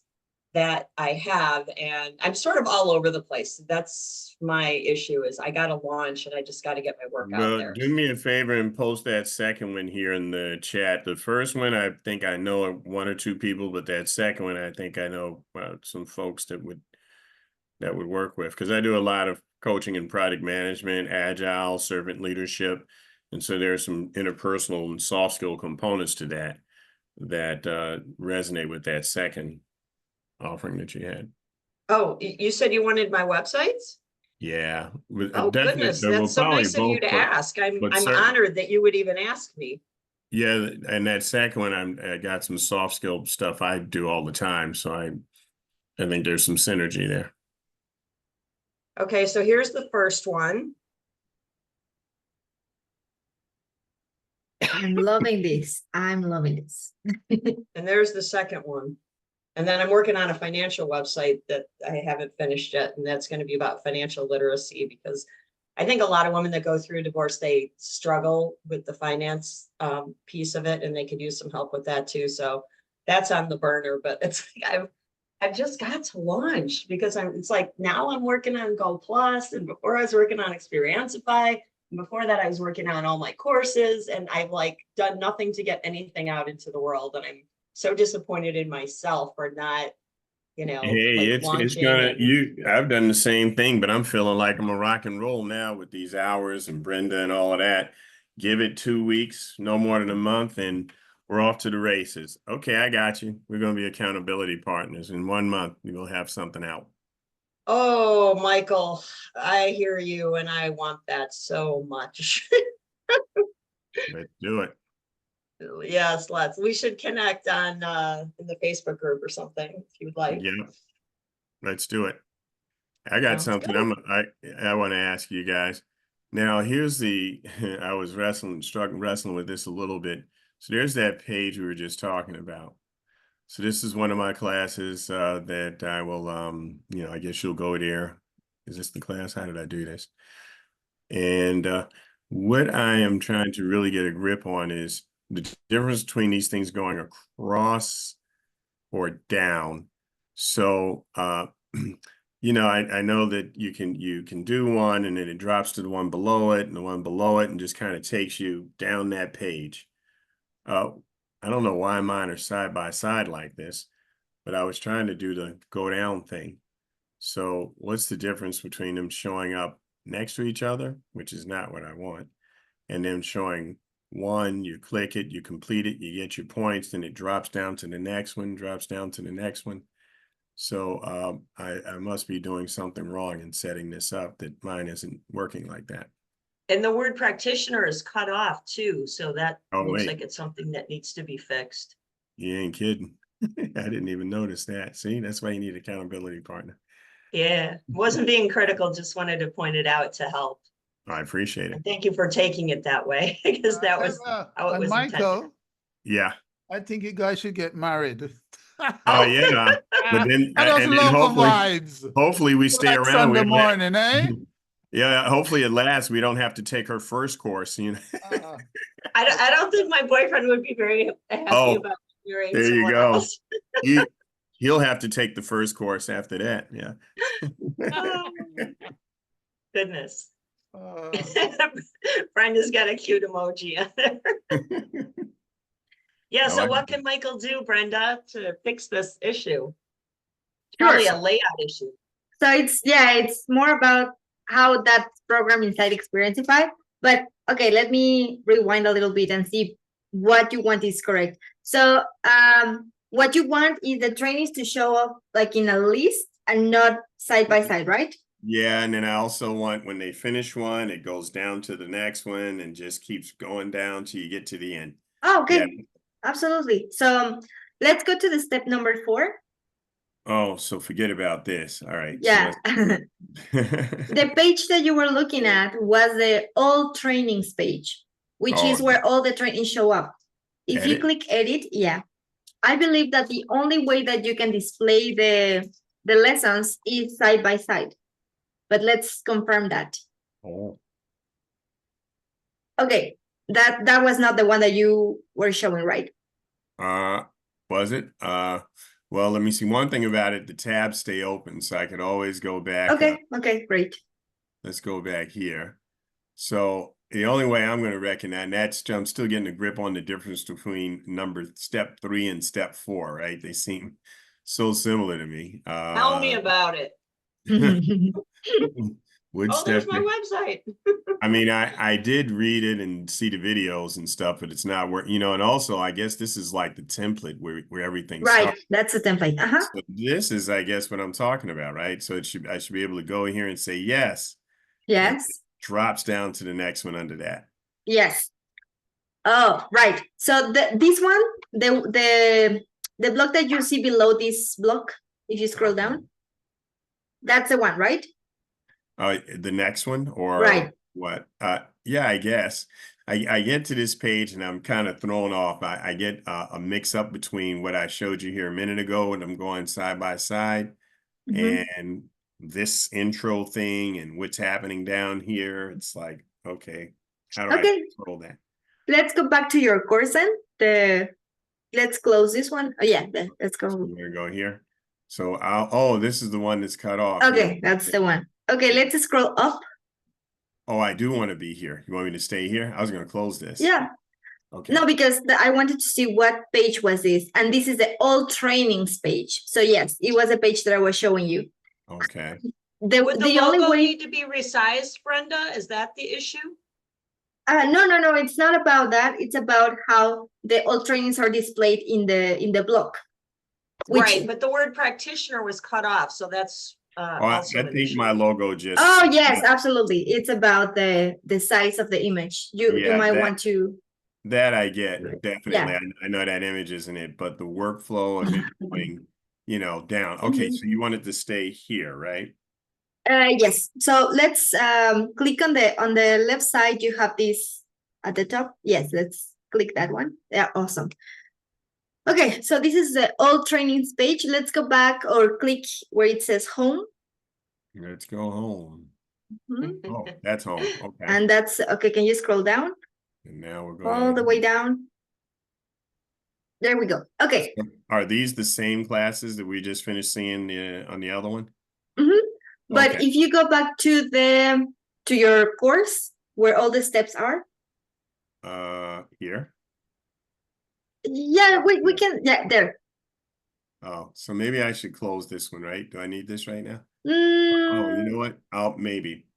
Speaker 6: that I have, and I'm sort of all over the place. That's my issue, is I got to launch and I just got to get my work out there.
Speaker 3: Do me a favor and post that second one here in the chat. The first one, I think I know one or two people, but that second one, I think I know some folks that would work with, because I do a lot of coaching and product management, agile, servant leadership. And so there's some interpersonal and soft skill components to that resonate with that second offering that you had.
Speaker 6: Oh, you said you wanted my websites?
Speaker 3: Yeah.
Speaker 6: Oh, goodness, that's so nice of you to ask. I'm honored that you would even ask me.
Speaker 3: Yeah, and that second one, I got some soft skill stuff I do all the time, so I think there's some synergy there.
Speaker 6: Okay, so here's the first one.
Speaker 1: I'm loving this. I'm loving this.
Speaker 6: And there's the second one. And then I'm working on a financial website that I haven't finished yet. And that's going to be about financial literacy, because I think a lot of women that go through a divorce, they struggle with the finance piece of it, and they could use some help with that too. So that's on the burner, but it's I've just got to launch, because now I'm working on Go Plus, and before I was working on Experientify. Before that, I was working on all my courses, and I've done nothing to get anything out into the world. And I'm so disappointed in myself for not,
Speaker 3: Hey, it's gonna, I've done the same thing, but I'm feeling like I'm a rock and roll now with these hours and Brenda and all of that. Give it 2 weeks, no more than a month, and we're off to the races. Okay, I got you. We're going to be accountability partners. In 1 month, we'll have something out.
Speaker 6: Oh, Michael, I hear you, and I want that so much.
Speaker 3: Let's do it.
Speaker 6: Yes, we should connect on in the Facebook group or something if you would like.
Speaker 3: Yeah, let's do it. I got something I want to ask you guys. Now, here's I was wrestling with this a little bit. So there's that page we were just talking about. So this is one of my classes that I will, I guess you'll go there. Is this the class? How did I do this? And what I am trying to really get a grip on is the difference between these things going across or down. So, I know that you can do one and then it drops to the one below it and the one below it and just kind of takes you down that page. I don't know why mine are side by side like this, but I was trying to do the go down thing. So what's the difference between them showing up next to each other, which is not what I want, and them showing one, you click it, you complete it, you get your points, then it drops down to the next one, drops down to the next one. So I must be doing something wrong in setting this up, that mine isn't working like that.
Speaker 6: And the word practitioner is cut off too. So that looks like it's something that needs to be fixed.
Speaker 3: You ain't kidding. I didn't even notice that. See, that's why you need an accountability partner.
Speaker 6: Yeah, wasn't being critical, just wanted to point it out to help.
Speaker 3: I appreciate it.
Speaker 6: And thank you for taking it that way, because that was how it was
Speaker 5: Michael,
Speaker 6: intended.
Speaker 3: Yeah.
Speaker 5: I think you guys should get married.
Speaker 3: Oh yeah. But then, hopefully we stay around.
Speaker 5: Sunday morning, eh?
Speaker 3: Yeah, hopefully at last we don't have to take her first course,
Speaker 6: I don't think my boyfriend would be very happy about hearing.
Speaker 3: There you go. He'll have to take the first course after that. Yeah.
Speaker 6: Goodness.
Speaker 5: Uh,
Speaker 6: Brenda's got a cute emoji on there. Yeah,
Speaker 3: I
Speaker 6: so
Speaker 3: like
Speaker 6: what
Speaker 3: it.
Speaker 6: can Michael do, Brenda, to fix this issue? Probably a layout issue.
Speaker 1: So it's more about how that program inside Experienceify. But okay, let me rewind a little bit and see what you want is correct. So what you want is the trainees to show up like in a list and not side by side, right?
Speaker 3: Yeah, and then I also want when they finish one, it goes down to the next one and just keeps going down till you get to the end.
Speaker 1: Oh, okay.
Speaker 3: Yeah.
Speaker 1: Absolutely. So let's go to the step number 4.
Speaker 3: Oh, so forget about this. All right.
Speaker 1: Yeah.
Speaker 3: The
Speaker 1: The page that you were looking at was the all trainings page, which is
Speaker 3: Oh,
Speaker 1: where all the trainings show up. If you
Speaker 3: edit?
Speaker 1: click edit, yeah. I believe that the only way that you can display the lessons is side by side. But let's confirm that.
Speaker 3: Oh.
Speaker 1: Okay, that was not the one that you were showing, right?
Speaker 3: Was it? Well, let me see. One thing about it, the tabs stay open, so I could always go back.
Speaker 1: Okay, okay, great.
Speaker 3: Let's go back here. So the only way I'm going to recognize that's I'm still getting a grip on the difference between step 3 and step 4, right? They seem so similar to me.
Speaker 6: Tell me about it.
Speaker 3: Which
Speaker 6: Oh, there's
Speaker 3: step?
Speaker 6: my website.
Speaker 3: I mean, I did read it and see the videos and stuff, but it's not where, and also I guess this is like the template where everything
Speaker 1: Right,
Speaker 3: starts.
Speaker 1: that's the template.
Speaker 3: So this is, I guess, what I'm talking about, right? So I should be able to go here and say yes.
Speaker 1: Yes.
Speaker 3: Drops down to the next one under that.
Speaker 1: Yes. Oh, right. So this one, the block that you see below this block, if you scroll down, that's the one, right?
Speaker 3: The next one or
Speaker 1: Right.
Speaker 3: what? Yeah, I guess. I get to this page and I'm kind of thrown off. I get a mix up between what I showed you here a minute ago and I'm going side by side and this intro thing and what's happening down here. It's like, okay, how do I control that?
Speaker 1: Let's go back to your course then. Let's close this one. Oh yeah, let's go.
Speaker 3: I'm gonna go here. So this is the one that's cut off.
Speaker 1: Okay, that's the one. Okay, let's scroll up.
Speaker 3: Oh, I do want to be here. You want me to stay here? I was going to close this.
Speaker 1: Yeah.
Speaker 3: Okay.
Speaker 1: No, because I wanted to see what page was this. And this is the all trainings page. So yes, it was a page that I was showing you.
Speaker 3: Okay.
Speaker 6: Would the
Speaker 1: only
Speaker 6: logo
Speaker 1: way
Speaker 6: need to be resized, Brenda? Is that the issue?
Speaker 1: no, it's not about that. It's about how the all trainings are displayed in the block.
Speaker 6: Right, but the word practitioner was cut off, so that's
Speaker 3: I think my logo just.
Speaker 1: Oh yes, absolutely. It's about the size of the image. You might want to.
Speaker 3: That I get definitely.
Speaker 1: Yeah.
Speaker 3: I know that image isn't it, but the workflow of it going, down. Okay, so you want it to stay here, right?
Speaker 1: Yes. So let's click on the left side. You have this at the top. Yes, let's click that one. Yeah, awesome. Okay, so this is the all trainings page. Let's go back or click where it says home.
Speaker 3: Let's go home. Oh, that's home. Okay.
Speaker 1: And that's okay. Can you scroll down?
Speaker 3: And now we're going
Speaker 1: all the way down. There we go. Okay.
Speaker 3: Are these the same classes that we just finished seeing on the other one?
Speaker 1: But if you go back to your course where all the steps are.
Speaker 3: Here.
Speaker 1: Yeah, we can. Yeah, there.
Speaker 3: Oh, so maybe I should close this one, right? Do I need this right now? Oh, you know what?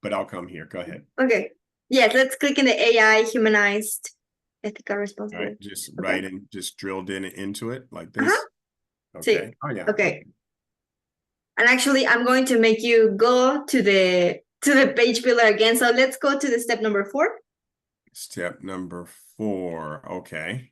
Speaker 3: But I'll come here. Go ahead.
Speaker 1: Okay. Yes, let's click in the AI humanized ethical responsibility.
Speaker 3: All right, just just drilled into it like this. Okay.
Speaker 1: See.
Speaker 3: Oh yeah.
Speaker 1: Okay. And actually, I'm going to make you go to the page builder again. So let's go to the step number 4.
Speaker 3: Step number 4. Okay.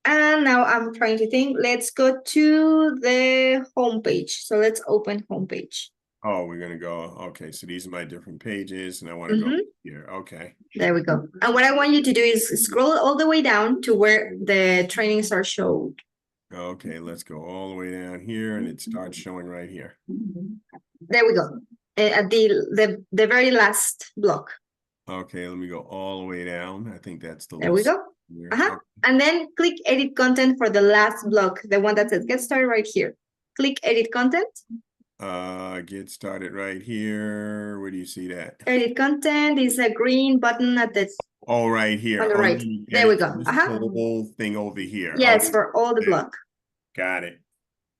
Speaker 1: And now I'm trying to think. Let's go to the home page. So let's open home page.
Speaker 3: Oh, we're gonna go. Okay, so these are my different pages, and I want to go here. Okay.
Speaker 1: There we go. And what I want you to do is scroll all the way down to where the trainings are showed.
Speaker 3: Okay, let's go all the way down here, and it starts showing right here.
Speaker 1: There we go. At the very last block.
Speaker 3: Okay, let me go all the way down. I think that's the.
Speaker 1: There we go. And then click edit content for the last block, the one that says get started right here. Click edit content.
Speaker 3: Get started right here. Where do you see that?
Speaker 1: Edit content is a green button at the,
Speaker 3: Oh, right here.
Speaker 1: on the
Speaker 3: Oh,
Speaker 1: right.
Speaker 3: you
Speaker 1: There we
Speaker 3: edit
Speaker 1: go.
Speaker 3: this
Speaker 1: Uh-huh.
Speaker 3: whole thing over here.
Speaker 1: Yes,
Speaker 3: Okay,
Speaker 1: for all the
Speaker 3: okay.
Speaker 1: block.
Speaker 3: Got it.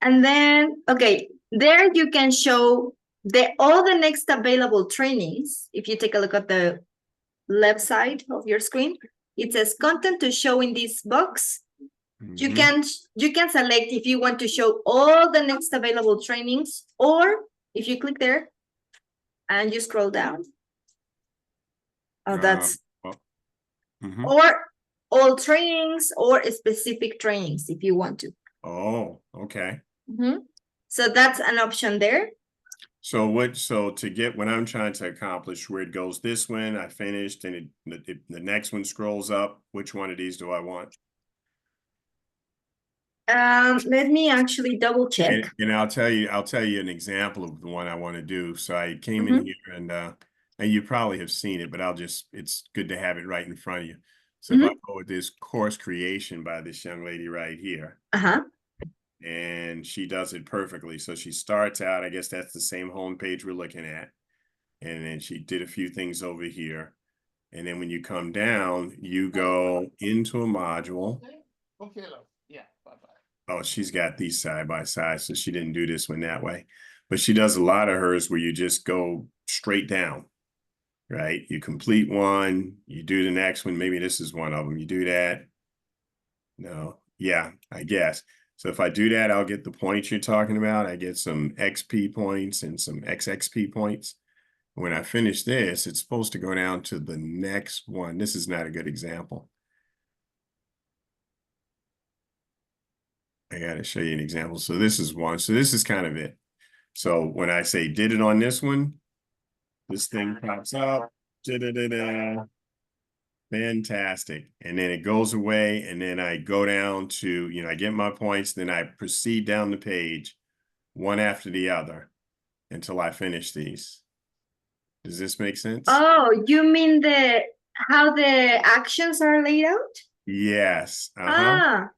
Speaker 1: And then, okay, there you can show all the next available trainings. If you take a look at the left side of your screen, it says content to show in this box. You
Speaker 3: Mhm.
Speaker 1: can select if you want to show all the next available trainings, or if you click there and you scroll down. Oh, that's
Speaker 3: Mhm.
Speaker 1: or all trainings or specific trainings if you want to.
Speaker 3: Oh, okay.
Speaker 1: So that's an option there.
Speaker 3: So to get what I'm trying to accomplish, where it goes this one, I finished, and the next one scrolls up. Which one of these do I want?
Speaker 1: Let me actually double check.
Speaker 3: And I'll tell you an example of the one I want to do. So I came in here and you probably have seen it, but it's good to have it right in front of you. So if I go with this course creation by this young lady right here, and she does it perfectly. So she starts out, I guess that's the same homepage we're looking at. And then she did a few things over here. And then when you come down, you go into a module.
Speaker 5: Okay, love. Yeah, bye-bye.
Speaker 3: Oh, she's got these side by side, so she didn't do this one that way. But she does a lot of hers where you just go straight down, right? You complete one, you do the next one. Maybe this is one of them. You do that. No, yeah, I guess. So if I do that, I'll get the points you're talking about. I get some XP points and some XXP points. When I finish this, it's supposed to go down to the next one. This is not a good example. I got to show you an example. So this is one. So this is kind of it. So when I say did it on this one, this thing pops up. Da-da-da-da. Fantastic. And then it goes away. And then I go down to, I get my points. Then I proceed down the page one after the other until I finish these. Does this make sense?
Speaker 1: Oh, you mean how the actions are laid out?
Speaker 3: Yes. Yeah.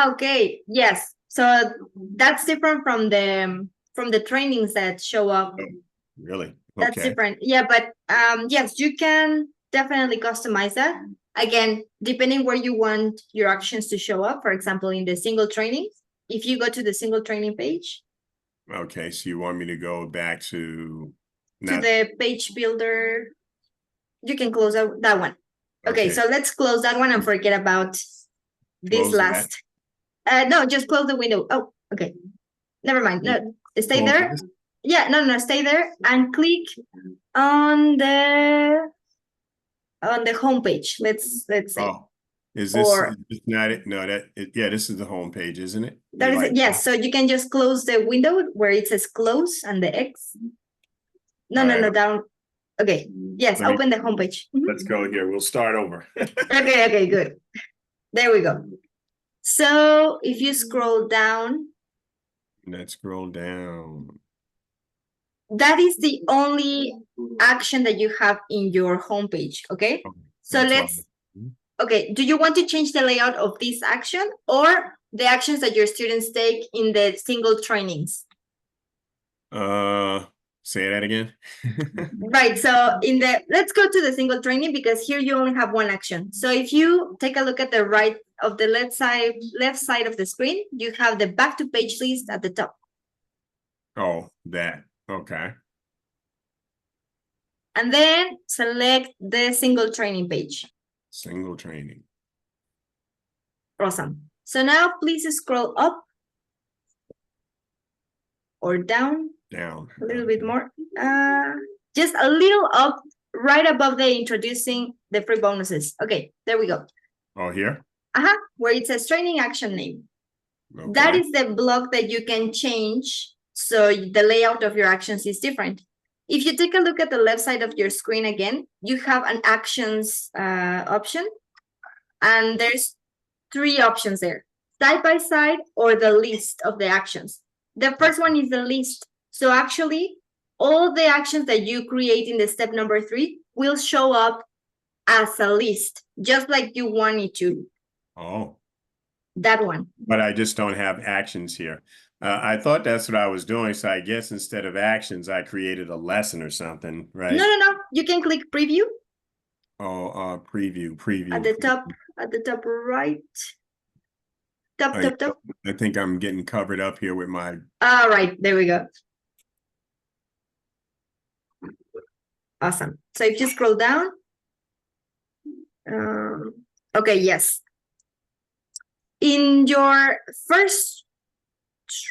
Speaker 1: Okay. Yes. So that's different from the trainings that show up.
Speaker 3: Oh, really?
Speaker 1: That's
Speaker 3: Okay.
Speaker 1: different. Yeah, but yes, you can definitely customize that. Again, depending where you want your actions to show up. For example, in the single training, if you go to the single training page.
Speaker 3: Okay, so you want me to go back to
Speaker 1: the page builder. You can close out that one. Okay, so let's close that one and forget about this last. No, just close the window. Oh, okay. Never mind. No, stay there. Yeah, no, stay there and click on the home page. Let's say.
Speaker 3: Oh, is this not it? No, yeah, this is the home page, isn't it?
Speaker 1: That is it. Yes. So you can just close the window where it says close and the X. No, down. Okay. Yes, open the home page.
Speaker 3: Let's go here. We'll start over.
Speaker 1: Okay, good. There we go. So if you scroll down.
Speaker 3: Let's scroll down.
Speaker 1: That is the only action that you have in your homepage, okay? So okay, do you want to change the layout of this action or the actions that your students take in the single trainings?
Speaker 3: Say that again.
Speaker 1: Right, so let's go to the single training because here you only have one action. So if you take a look at the right of the left side of the screen, you have the back to page list at the top.
Speaker 3: Oh, that. Okay.
Speaker 1: And then select the single training page.
Speaker 3: Single training.
Speaker 1: Awesome. So now please scroll up or down.
Speaker 3: Down.
Speaker 1: A little bit more. Just a little up right above the introducing the free bonuses. Okay, there we go.
Speaker 3: Oh, here?
Speaker 1: Where it says training action name.
Speaker 3: Okay.
Speaker 1: That is the block that you can change so the layout of your actions is different. If you take a look at the left side of your screen again, you have an actions option. And there's 3 options there. Side by side or the list of the actions. The first one is the list. So actually, all the actions that you create in the step number 3 will show up as a list, just like you want it to.
Speaker 3: Oh.
Speaker 1: that one.
Speaker 3: But I just don't have actions here. I thought that's what I was doing. So I guess instead of actions, I created a lesson or something, right?
Speaker 1: No. You can click preview
Speaker 3: Oh, preview.
Speaker 1: at the top right. Top.
Speaker 3: I think I'm getting covered up here with my.
Speaker 1: All right, there we go. Awesome. So if you scroll down, okay, yes. In your first,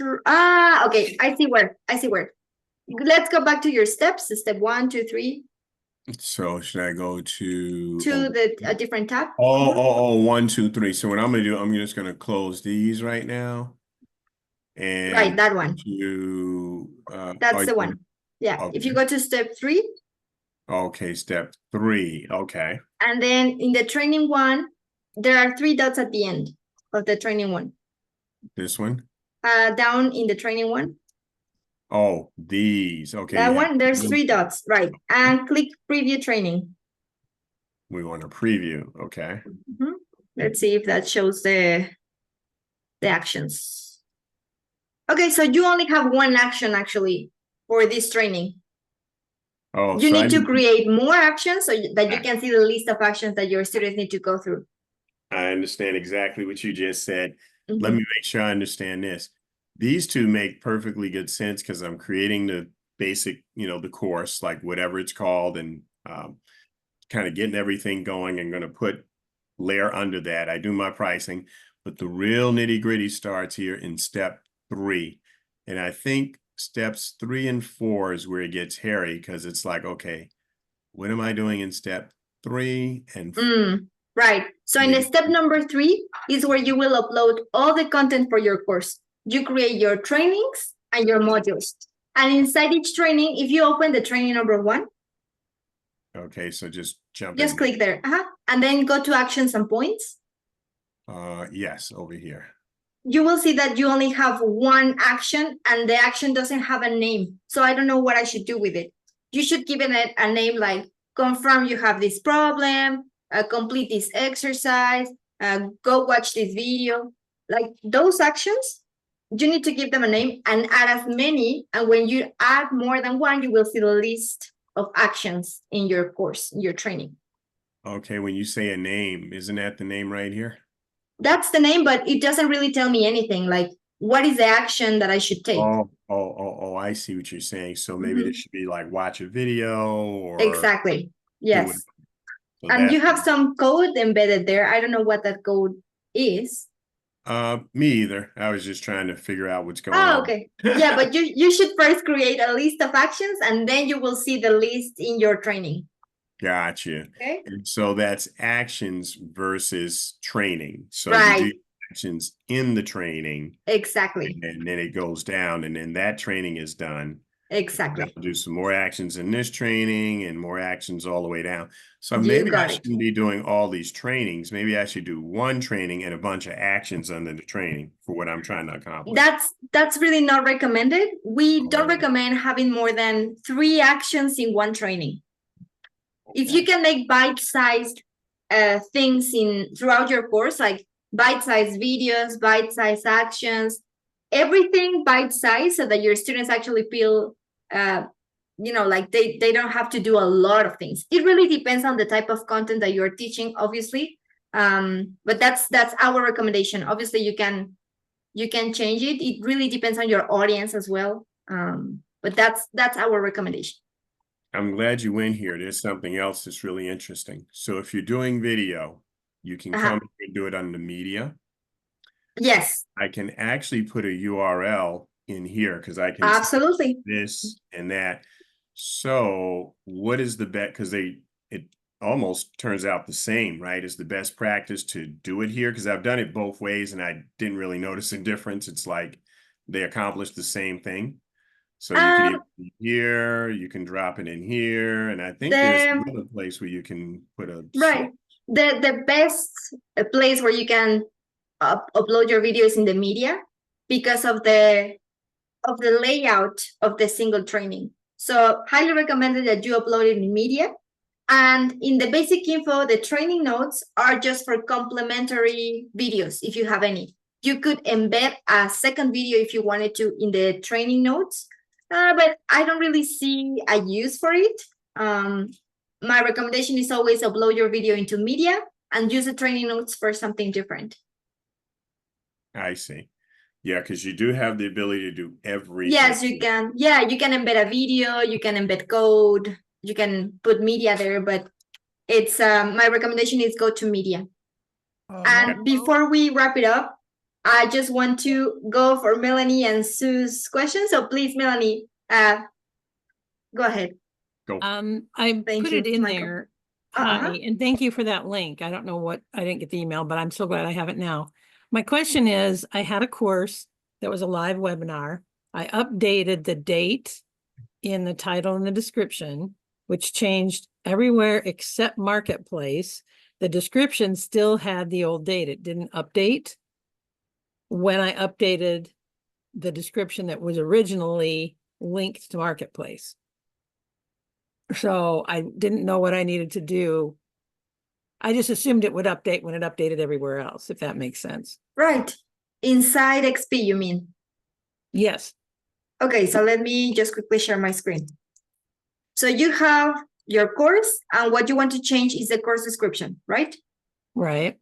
Speaker 1: okay, I see where. Let's go back to your steps. Step 1, 2, 3.
Speaker 3: So should I go to
Speaker 1: A different tab.
Speaker 3: 1, 2, 3. So what I'm gonna do, I'm just gonna close these right now. And
Speaker 1: Right, that one. That's the one. Yeah. If you go to step 3.
Speaker 3: Okay, step 3. Okay.
Speaker 1: And then in the training one, there are 3 dots at the end of the training one.
Speaker 3: This one?
Speaker 1: Down in the training one.
Speaker 3: Oh, these. Okay.
Speaker 1: That one, there's 3 dots, right? And click preview training.
Speaker 3: We want to preview. Okay.
Speaker 1: Let's see if that shows the actions. Okay, so you only have one action actually for this training.
Speaker 3: Oh,
Speaker 1: you need to create more actions so that you can see the list of actions that your students need to go through.
Speaker 3: I understand exactly what you just said. Let me make sure I understand this. These two make perfectly good sense because I'm creating the basic, the course, like whatever it's called, and kind of getting everything going. I'm going to put layer under that. I do my pricing, but the real nitty gritty starts here in step 3. And I think steps 3 and 4 is where it gets hairy because it's like, okay, what am I doing in step 3 and 4?
Speaker 1: Right. So in step number 3 is where you will upload all the content for your course. You create your trainings and your modules. And inside each training, if you open the training number 1.
Speaker 3: Okay, so just jump
Speaker 1: Just click there. And then go to actions and points.
Speaker 3: Yes, over here.
Speaker 1: You will see that you only have one action and the action doesn't have a name. So I don't know what I should do with it. You should give it a name like confirm you have this problem, complete this exercise, go watch this video. Like those actions, you need to give them a name and add as many. And when you add more than one, you will see the list of actions in your course, in your training.
Speaker 3: Okay, when you say a name, isn't that the name right here?
Speaker 1: That's the name, but it doesn't really tell me anything. Like, what is the action that I should take?
Speaker 3: Oh, I see what you're saying. So maybe this should be like watch a video or
Speaker 1: exactly. Yes.
Speaker 3: So
Speaker 1: and you have some code embedded there. I don't know what that code is.
Speaker 3: Me either. I was just trying to figure out what's going on.
Speaker 1: Oh, okay. Yeah, but you should first create a list of actions and then you will see the list in your training.
Speaker 3: Gotcha.
Speaker 1: Okay.
Speaker 3: And so that's actions versus training. So
Speaker 1: right.
Speaker 3: you do actions in the training.
Speaker 1: Exactly.
Speaker 3: And then it goes down and then that training is done.
Speaker 1: Exactly.
Speaker 3: I'll do some more actions in this training and more actions all the way down. So maybe I shouldn't be doing all these trainings. Maybe I should do one training and a bunch of actions under the training for what I'm trying to accomplish.
Speaker 1: That's really not recommended. We don't recommend having more than 3 actions in one training. If you can make bite-sized things throughout your course, like bite-sized videos, bite-sized actions, everything bite-sized so that your students actually feel, like they don't have to do a lot of things. It really depends on the type of content that you're teaching, obviously. But that's our recommendation. Obviously, you can change it. It really depends on your audience as well. But that's our recommendation.
Speaker 3: I'm glad you went here. There's something else that's really interesting. So if you're doing video, you can come and do it under media.
Speaker 1: Yes.
Speaker 3: I can actually put a URL in here because I can
Speaker 1: absolutely
Speaker 3: this and that. So what is the best? Because it almost turns out the same, right? Is the best practice to do it here? Because I've done it both ways and I didn't really notice a difference. It's like they accomplish the same thing. So you can even be here, you can drop it in here, and I think there's another place where you can put a
Speaker 1: right. The best place where you can upload your videos in the media because of the layout of the single training. So highly recommended that you upload it in media And in the basic info, the training notes are just for complementary videos, if you have any. You could embed a second video if you wanted to in the training notes, but I don't really see a use for it. My recommendation is always upload your video into media and use the training notes for something different.
Speaker 3: I see. Yeah, because you do have the ability to do everything.
Speaker 1: Yes, you can. Yeah, you can embed a video, you can embed code, you can put media there, but it's my recommendation is go to media. And before we wrap it up, I just want to go for Melanie and Sue's questions. So please, Melanie, go ahead.
Speaker 3: Go.
Speaker 7: I
Speaker 1: Thank
Speaker 7: put
Speaker 1: you,
Speaker 7: it in
Speaker 1: Michael.
Speaker 7: there.
Speaker 1: Uh-huh.
Speaker 7: Hi, and thank you for that link. I don't know what, I didn't get the email, but I'm so glad I have it now. My question is, I had a course that was a live webinar. I updated the date in the title and the description, which changed everywhere except Marketplace. The description still had the old date. It didn't update when I updated the description that was originally linked to Marketplace. So I didn't know what I needed to do. I just assumed it would update when it updated everywhere else, if that makes sense.
Speaker 1: Right. Inside XP, you mean?
Speaker 7: Yes.
Speaker 1: Okay, so let me just quickly share my screen. So you have your course, and what you want to change is the course description, right?
Speaker 7: Right.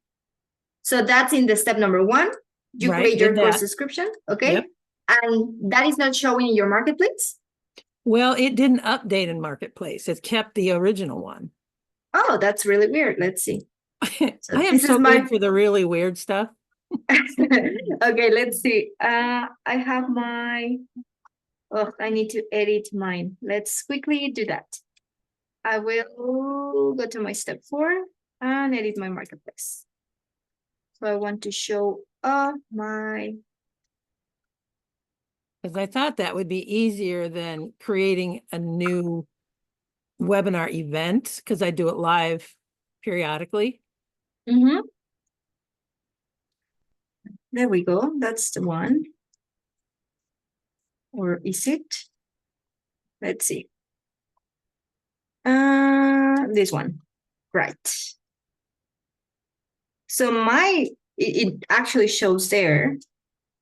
Speaker 1: So that's in the step number 1. You
Speaker 7: Right,
Speaker 1: create your
Speaker 7: did
Speaker 1: course
Speaker 7: that.
Speaker 1: description, okay?
Speaker 7: Yep.
Speaker 1: And that is not showing in your marketplace?
Speaker 7: Well, it didn't update in Marketplace. It kept the original one.
Speaker 1: Oh, that's really weird. Let's see.
Speaker 7: I am
Speaker 1: this
Speaker 7: so
Speaker 1: is my-
Speaker 7: good for the really weird stuff.
Speaker 1: Okay, let's see. I have my, oh, I need to edit mine. Let's quickly do that. I will go to my step 4 and edit my marketplace. So I want to show my,
Speaker 7: Because I thought that would be easier than creating a new webinar event, because I do it live periodically.
Speaker 1: There we go. That's the one. Or is it? Let's see. This one, right. So it actually shows there.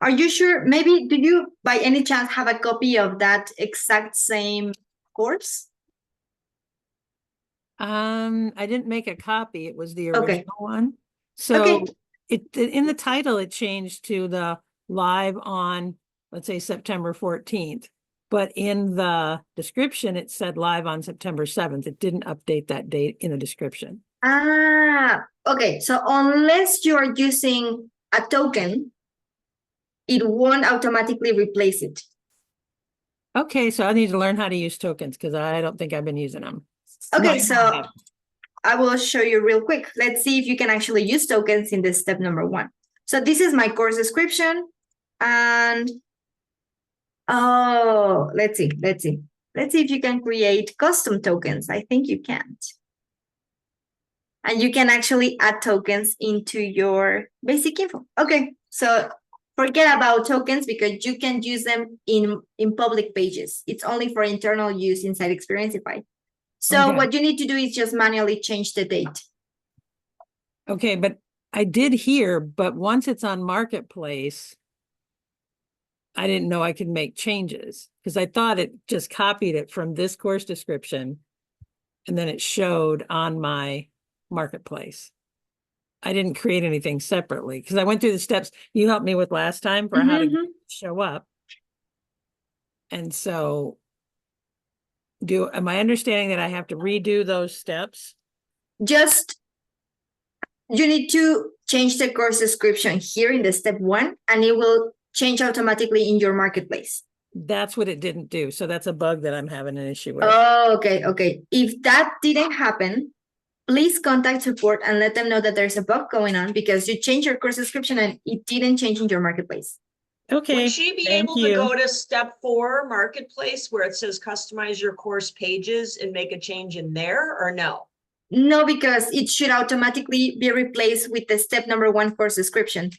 Speaker 1: Are you sure? Maybe, do you by any chance have a copy of that exact same course?
Speaker 7: I didn't make a copy. It was the
Speaker 1: Okay.
Speaker 7: original one. So
Speaker 1: Okay.
Speaker 7: in the title, it changed to the live on, let's say, September 14th. But in the description, it said live on September 7th. It didn't update that date in the description.
Speaker 1: Okay. So unless you are using a token, it won't automatically replace it.
Speaker 7: Okay, so I need to learn how to use tokens because I don't think I've been using them.
Speaker 1: Okay,
Speaker 7: Right.
Speaker 1: so I will show you real quick. Let's see if you can actually use tokens in this step number 1. So this is my course description. And oh, let's see. Let's see if you can create custom tokens. I think you can't. And you can actually add tokens into your basic info. Okay, so forget about tokens because you can use them in public pages. It's only for internal use inside Experienceify. So
Speaker 7: Okay.
Speaker 1: what you need to do is just manually change the date.
Speaker 7: Okay, but I did hear, but once it's on Marketplace, I didn't know I could make changes because I thought it just copied it from this course description and then it showed on my Marketplace. I didn't create anything separately because I went through the steps you helped me with last time for how to show up. And so am I understanding that I have to redo those steps?
Speaker 1: Just, you need to change the course description here in the step 1, and it will change automatically in your marketplace.
Speaker 7: That's what it didn't do. So that's a bug that I'm having an issue with.
Speaker 1: Oh, okay, okay. If that didn't happen, please contact support and let them know that there's a bug going on because you changed your course description and it didn't change in your marketplace.
Speaker 7: Okay.
Speaker 6: Would she be
Speaker 7: thank
Speaker 6: able
Speaker 7: you.
Speaker 6: to go to step 4, Marketplace, where it says customize your course pages and make a change in there, or no?
Speaker 1: No, because it should automatically be replaced with the step number 1 course description.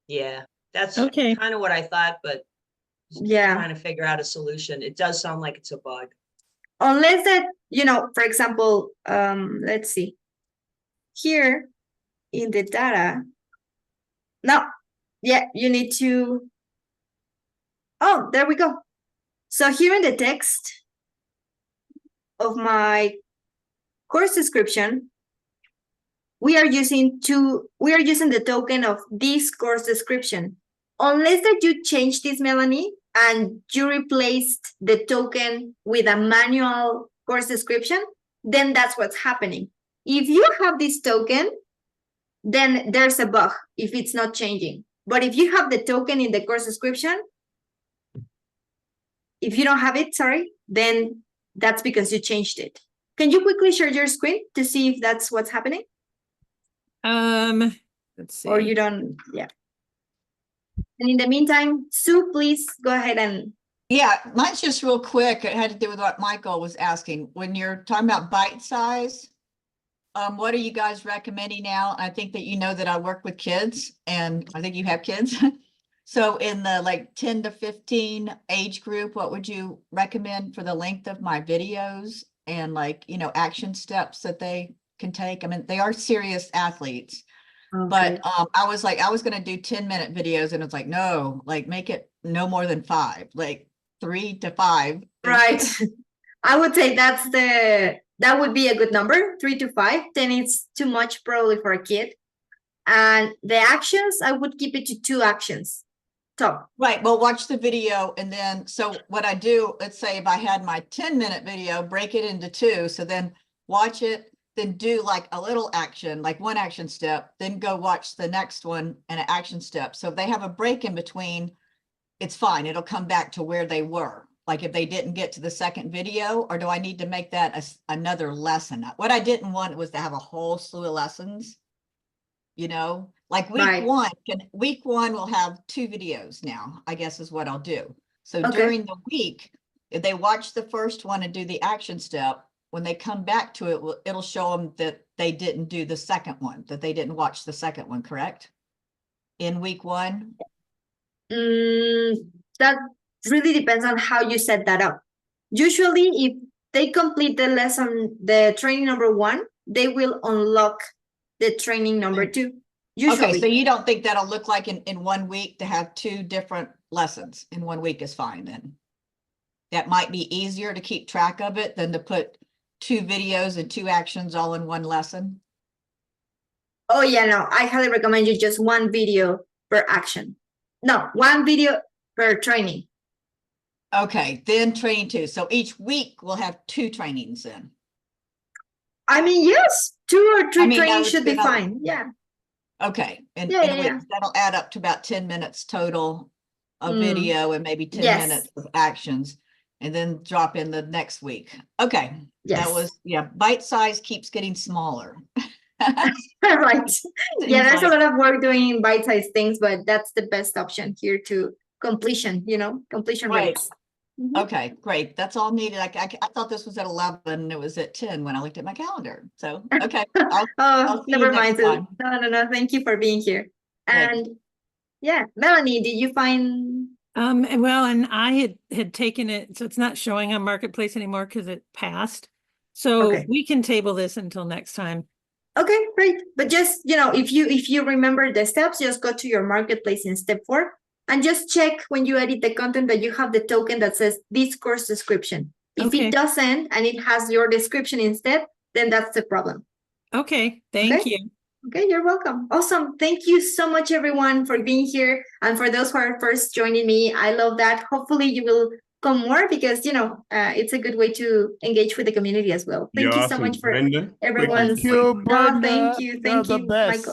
Speaker 6: Yeah, that's
Speaker 7: Okay.
Speaker 6: kind of what I thought, but
Speaker 1: Yeah.
Speaker 6: trying to figure out a solution. It does sound like it's a bug.
Speaker 1: unless that, you know, for example, let's see. Here in the data. No, yeah, you need to. Oh, there we go. So here in the text of my course description, we are using the token of this course description. Unless that you change this, Melanie, and you replaced the token with a manual course description, then that's what's happening. If you have this token, then there's a bug if it's not changing. But if you have the token in the course description, if you don't have it, sorry, then that's because you changed it. Can you quickly share your screen to see if that's what's happening?
Speaker 7: Let's see.
Speaker 1: Or you don't, yeah. And in the meantime, Sue, please go ahead and.
Speaker 8: Yeah, mine's just real quick. It had to do with what Michael was asking. When you're talking about bite size, what are you guys recommending now? I think that you know that I work with kids and I think you have kids. So in the like 10 to 15 age group, what would you recommend for the length of my videos and like, you know, action steps that they can take? I mean, they are serious athletes. But I was gonna do 10-minute videos and it's like, no, like make it no more than 5, like 3 to 5.
Speaker 1: Right. I would say that would be a good number, 3 to 5. 10 is too much probably for a kid. And the actions, I would keep it to 2 actions. Top.
Speaker 8: Right. Well, watch the video. And then, so what I do, let's say if I had my 10-minute video, break it into 2. So then watch it, then do like a little action, like 1 action step, then go watch the next one and an action step. So if they have a break in between, it's fine. It'll come back to where they were. Like if they didn't get to the second video, or do I need to make that another lesson? What I didn't want was to have a whole slew of lessons, you know, like week one will have 2 videos now, I guess is what I'll do. So during the week, if they watch the first one and do the action step, when they come back to it, it'll show them that they didn't do the second one, that they didn't watch the second one, correct? In week 1?
Speaker 1: That really depends on how you set that up. Usually, if they complete the lesson, the training number 1, they will unlock the training number 2. Usually.
Speaker 8: Okay, so you don't think that'll look like in 1 week to have 2 different lessons in 1 week is fine then? That might be easier to keep track of it than to put 2 videos and 2 actions all in 1 lesson?
Speaker 1: Oh yeah, no, I highly recommend you just 1 video per action. No, 1 video per training.
Speaker 8: Okay, then training 2. So each week we'll have 2 trainings then.
Speaker 1: I mean, yes, 2 or 3
Speaker 8: that
Speaker 1: trainings
Speaker 8: would
Speaker 1: should be
Speaker 8: fit up.
Speaker 1: fine. Yeah.
Speaker 8: Okay, and
Speaker 1: Yeah,
Speaker 8: in a
Speaker 1: yeah,
Speaker 8: week, that'll add up to about 10 minutes total of
Speaker 1: Mm.
Speaker 8: video and maybe 10
Speaker 1: Yes.
Speaker 8: minutes of actions, and then drop in the next week. Okay,
Speaker 1: Yes.
Speaker 8: that was, yeah, bite size keeps getting smaller.
Speaker 1: Right. Yeah, there's a
Speaker 8: Seems like-
Speaker 1: lot of work doing bite-sized things, but that's the best option here to completion, completion
Speaker 8: Right.
Speaker 1: rates. Mhm.
Speaker 8: Okay, great. That's all needed. I thought this was at 11 and it was at 10 when I looked at my calendar. So, okay.
Speaker 1: Oh,
Speaker 8: I'll see you
Speaker 1: never
Speaker 8: next
Speaker 1: mind. Sue.
Speaker 8: time.
Speaker 1: No. Thank you for being here.
Speaker 8: Great.
Speaker 1: And yeah, Melanie, did you find?
Speaker 7: Well, and I had taken it, so it's not showing on Marketplace anymore because it passed. So
Speaker 1: Okay.
Speaker 7: we can table this until next time.
Speaker 1: Okay, great. But just, if you remember the steps, just go to your marketplace in step 4 and just check when you edit the content that you have the token that says this course description. If
Speaker 7: Okay.
Speaker 1: it doesn't and it has your description instead, then that's the problem.
Speaker 7: Okay, thank
Speaker 1: Okay.
Speaker 7: you.
Speaker 1: Okay, you're welcome. Awesome. Thank you so much, everyone, for being here. And for those who are first joining me, I love that. Hopefully you will come more because, it's a good way to engage with the community as well. Thank you so much for
Speaker 3: Brenda.
Speaker 1: everyone's.
Speaker 5: Thank you,
Speaker 1: No,
Speaker 5: Brenda.
Speaker 1: thank you.
Speaker 5: You're
Speaker 1: Thank
Speaker 5: the
Speaker 1: you,
Speaker 5: best.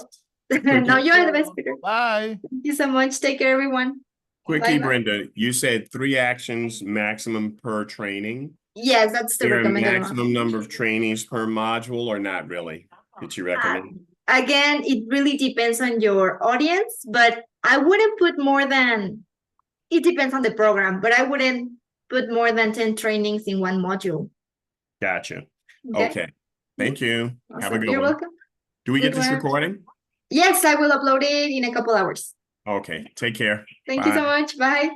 Speaker 1: Michael. No, you are the best, Peter.
Speaker 5: Bye.
Speaker 1: Thank you so much. Take care, everyone.
Speaker 3: Quickly,
Speaker 1: Bye-bye.
Speaker 3: Brenda, you said 3 actions maximum per training.
Speaker 1: Yes, that's the
Speaker 3: Is there a
Speaker 1: recommended one.
Speaker 3: maximum number of trainings per module or not really that you recommend?
Speaker 1: Again, it really depends on your audience, but I wouldn't put more than, it depends on the program, but I wouldn't put more than 10 trainings in 1 module.
Speaker 3: Gotcha. Okay. Thank you. Have a
Speaker 1: Awesome.
Speaker 3: good
Speaker 1: You're
Speaker 3: one.
Speaker 1: welcome.
Speaker 3: Do we get
Speaker 1: Good
Speaker 3: this
Speaker 1: one.
Speaker 3: recording?
Speaker 1: Yes, I will upload it in a couple hours.
Speaker 3: Okay. Take care.
Speaker 1: Thank you so
Speaker 3: Bye.
Speaker 1: much. Bye.